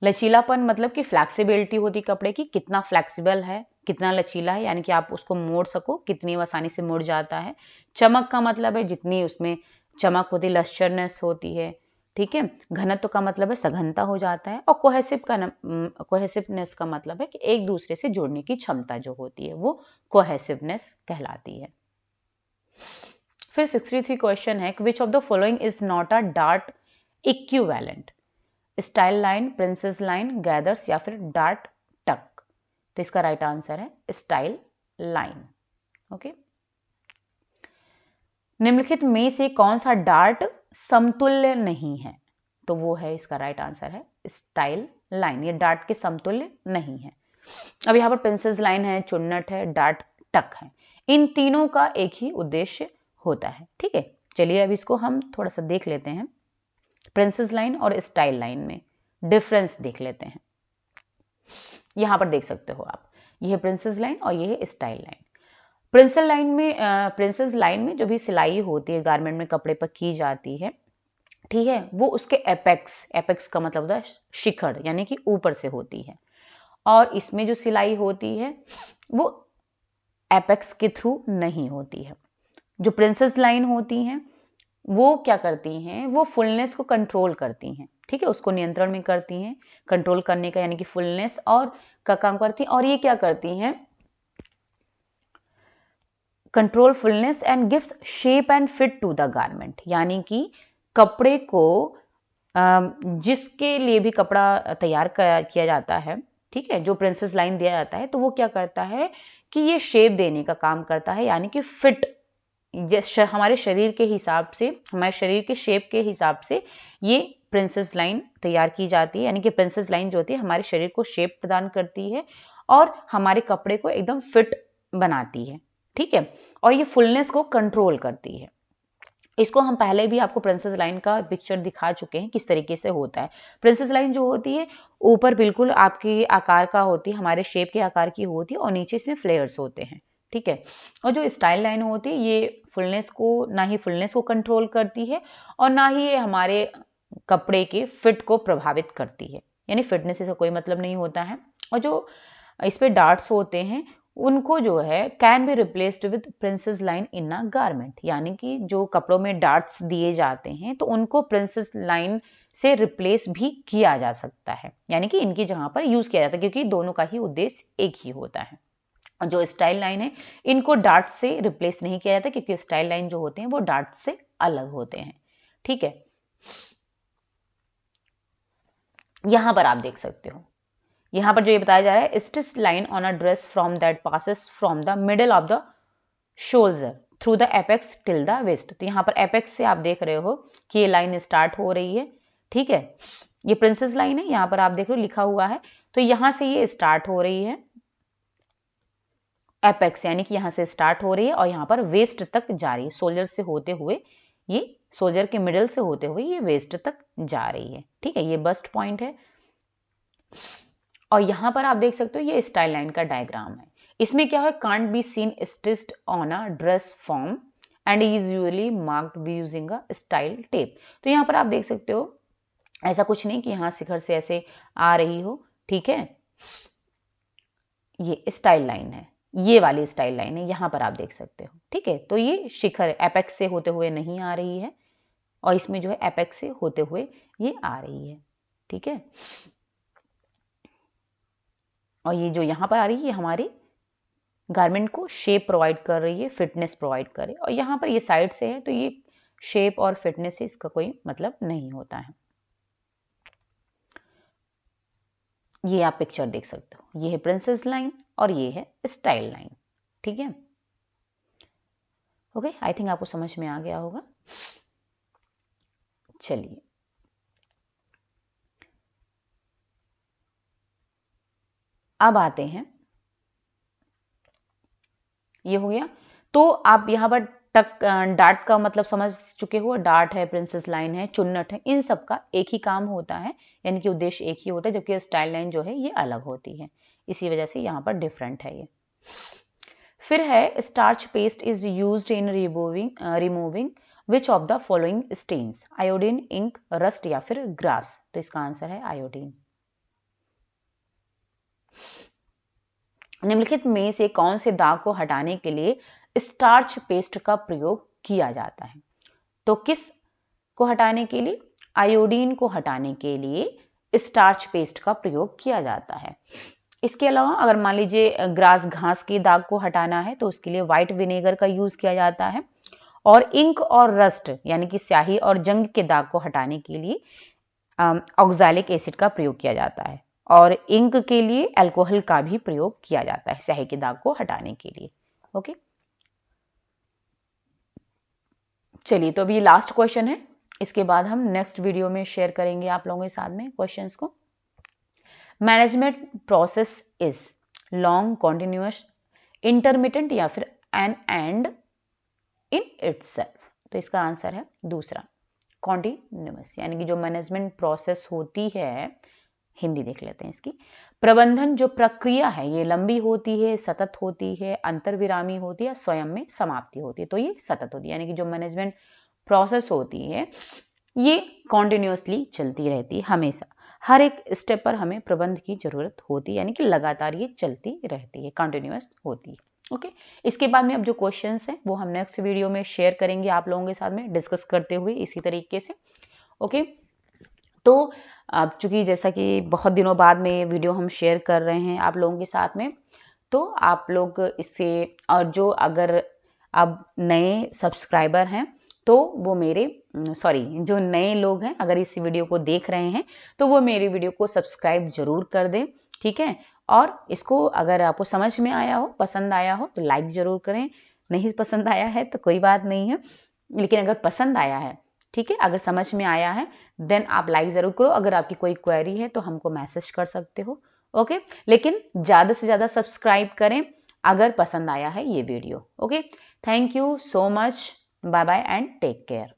[SPEAKER 1] लचीलापन मतलब कि फ्लैक्सिबिलिटी होती कपड़े की, कितना फ्लैक्सिबल है, कितना लचीला है, यानी कि आप उसको मोड़ सको, कितनी आसानी से मुड़ जाता है। चमक का मतलब है जितनी उसमें चमक होती, लस्चरनेस होती है। ठीक है, घनत्व का मतलब है सघनता हो जाता है, और कोहेसिवनेस का मतलब है कि एक दूसरे से जोड़ने की क्षमता जो होती है वो कोहेसिवनेस कहलाती है। फिर 63 क्वेश्चन है, विच of the following is not a dart equivalent? Style line, princess line, gathers या फिर डार्ट टक? तो इसका राइट आंसर है स्टाइल लाइन। ओके, निम्नलिखित में से कौन सा डार्ट समतुल्य नहीं है? तो वो है, इसका राइट आंसर है स्टाइल लाइन। ये डार्ट के समतुल्य नहीं है। अब यहाँ पर प्रिंसेस लाइन है, चुन्नट है, डार्ट टक है, इन तीनों का एक ही उद्देश्य होता है। ठीक है, चलिए अब इसको हम थोड़ा सा देख लेते हैं। प्रिंसेस लाइन और स्टाइल लाइन में डिफरेंस देख लेते हैं। यहां पर देख सकते हो आप, ये है प्रिंसेस लाइन और ये है स्टाइल लाइन। प्रिंसेस लाइन में जो भी सिलाई होती है गारमेंट में कपड़े पर की जाती है, ठीक है, वो उसके एपेक्स का मतलब होता है शिखर, यानी कि ऊपर से होती है। और इसमें जो सिलाई होती है वो एपेक्स के थ्रू नहीं होती है। जो प्रिंसेस लाइन होती हैं वो क्या करती हैं, वो फुलनेस को कंट्रोल करती हैं। ठीक है, उसको नियंत्रण में करती हैं, कंट्रोल करने का यानी कि फुलनेस और का काम करती हैं। और ये क्या करती हैं, control fullness and gives shape and fit to the garment, यानी कि कपड़े को जिसके लिए भी कपड़ा तैयार किया जाता है, ठीक है, जो प्रिंसेस लाइन दिया जाता है तो वो क्या करता है कि ये शेप देने का काम करता है, यानी कि फिट, हमारे शरीर के हिसाब से, हमारे शरीर के शेप के हिसाब से ये प्रिंसेस लाइन तैयार की जाती है। यानी कि प्रिंसेस लाइन जो होती है हमारे शरीर को शेप प्रदान करती है और हमारे कपड़े को एकदम फिट बनाती है। ठीक है, और ये फुलनेस को कंट्रोल करती है। इसको हम पहले भी आपको प्रिंसेस लाइन का पिक्चर दिखा चुके हैं किस तरीके से होता है। प्रिंसेस लाइन जो होती है ऊपर बिल्कुल आपके आकार का होती है, हमारे शेप के आकार की होती है, और नीचे से फ्लेयर्स होते हैं। ठीक है, और जो स्टाइल लाइन होती है ये फुलनेस को, ना ही फुलनेस को कंट्रोल करती है और ना ही ये हमारे कपड़े के फिट को प्रभावित करती है, यानी फिटनेस से कोई मतलब नहीं होता है। और जो इस पे डार्ट्स होते हैं उनको जो है can be replaced with princess line in a garment, यानी कि जो कपड़ों में डार्ट्स दिए जाते हैं तो उनको प्रिंसेस लाइन से रिप्लेस भी किया जा सकता है, यानी कि इनकी जगह पर यूज किया जाता है, क्योंकि दोनों का ही उद्देश्य एक ही होता है। और जो स्टाइल लाइन है इनको डार्ट से रिप्लेस नहीं किया जाता, क्योंकि स्टाइल लाइन जो होते हैं वो डार्ट से अलग होते हैं। ठीक है, यहां पर आप देख सकते हो, यहां पर जो ये बताया जा रहा है, stitch line on a dress from that passes from the middle of the shoulder through the apex till the waist. तो यहाँ पर एपेक्स से आप देख रहे हो कि ये लाइन स्टार्ट हो रही है। ठीक है, ये प्रिंसेस लाइन है, यहाँ पर आप देख रहे हो लिखा हुआ है, तो यहां से ये स्टार्ट हो रही है एपेक्स, यानी कि यहां से स्टार्ट हो रही है और यहाँ पर वेस्ट तक जा रही है, सोल्जर से होते हुए, ये सोल्जर के मिडल से होते हुए ये वेस्ट तक जा रही है। ठीक है, ये बस्ट पॉइंट है। और यहां पर आप देख सकते हो ये स्टाइल लाइन का डायग्राम है। इसमें क्या है, can't be seen stitched on a dress form and is usually marked be using a style tape. तो यहाँ पर आप देख सकते हो ऐसा कुछ नहीं कि यहाँ शिखर से ऐसे आ रही हो, ठीक है, ये स्टाइल लाइन है, ये वाली स्टाइल लाइन है, यहाँ पर आप देख सकते हो, ठीक है। तो ये शिखर एपेक्स से होते हुए नहीं आ रही है, और इसमें जो है एपेक्स से होते हुए ये आ रही है, ठीक है। और ये जो यहाँ पर आ रही है हमारी गारमेंट को शेप प्रोवाइड कर रही है, फिटनेस प्रोवाइड कर रही है। और यहाँ पर ये साइड से है तो ये शेप और फिटनेस से इसका कोई मतलब नहीं होता है। ये आप पिक्चर देख सकते हो, ये है प्रिंसेस लाइन और ये है स्टाइल लाइन, ठीक है। ओके, आई थिंक आपको समझ में आ गया होगा। चलिए अब आते हैं, ये हो गया। तो आप यहाँ पर डार्ट का मतलब समझ चुके हो, डार्ट है, प्रिंसेस लाइन है, चुन्नट है, इन सब का एक ही काम होता है, यानी कि उद्देश्य एक ही होता है, जबकि स्टाइल लाइन जो है ये अलग होती है, इसी वजह से यहाँ पर डिफरेंट है ये। फिर है starch paste is used in removing which of the following stains, iodine, ink, rust या फिर ग्रास। तो इसका आंसर है आयोडीन। निम्नलिखित में से कौन से दाग को हटाने के लिए स्टार्च पेस्ट का प्रयोग किया जाता है? तो किस को हटाने के लिए? आयोडीन को हटाने के लिए स्टार्च पेस्ट का प्रयोग किया जाता है। इसके अलावा अगर मान लीजिए ग्रास, घास के दाग को हटाना है तो उसके लिए व्हाइट विनेगर का यूज किया जाता है, और इंक और रस्ट यानी कि स्याही और जंग के दाग को हटाने के लिए ऑक्सैलिक एसिड का प्रयोग किया जाता है, और इंक के लिए अल्कोहल का भी प्रयोग किया जाता है स्याही के दाग को हटाने के लिए। ओके, चलिए तो अभी लास्ट क्वेश्चन है, इसके बाद हम नेक्स्ट वीडियो में शेयर करेंगे आप लोगों के साथ में क्वेश्चंस को। Management process is long, continuous, intermittent या फिर एन एंड इन इटसेल्फ। तो इसका आंसर है दूसरा, कॉन्टिन्यूअस, यानी कि जो मैनेजमेंट प्रोसेस होती है, हिंदी देख लेते हैं इसकी, प्रबंधन जो प्रक्रिया है ये लंबी होती है, सतत होती है, अंतर्विरामी होती है, स्वयं में समाप्ति होती है। तो ये सतत होती है, यानी कि जो मैनेजमेंट प्रोसेस होती है ये कॉन्टिन्यूअसली चलती रहती है, हमेशा हर एक स्टेप पर हमें प्रबंध की जरूरत होती है, यानी कि लगातार ये चलती रहती है, कंटिन्यूअस होती है। ओके, इसके बाद में अब जो क्वेश्चंस हैं वो हम नेक्स्ट वीडियो में शेयर करेंगे आप लोगों के साथ में, डिस्कस करते हुए इसी तरीके से। ओके, तो अब चूंकि जैसा कि बहुत दिनों बाद में ये वीडियो हम शेयर कर रहे हैं आप लोगों के साथ में, तो आप लोग इससे, और जो अगर अब नए सब्सक्राइबर हैं तो वो मेरे जो नए लोग हैं अगर इस वीडियो को देख रहे हैं तो वो मेरी वीडियो को सब्सक्राइब जरूर कर दें, ठीक है। और इसको अगर आपको समझ में आया हो, पसंद आया हो तो लाइक जरूर करें, नहीं पसंद आया है तो कोई बात नहीं है, लेकिन अगर पसंद आया है, ठीक है, अगर समझ में आया है देन आप लाइक जरूर करो। अगर आपकी कोई क्वेरी है तो हमको मैसेज कर सकते हो, ओके। लेकिन ज्यादा से ज्यादा सब्सक्राइब करें अगर पसंद आया है ये video. Okay, thank you so much, bye bye and take care.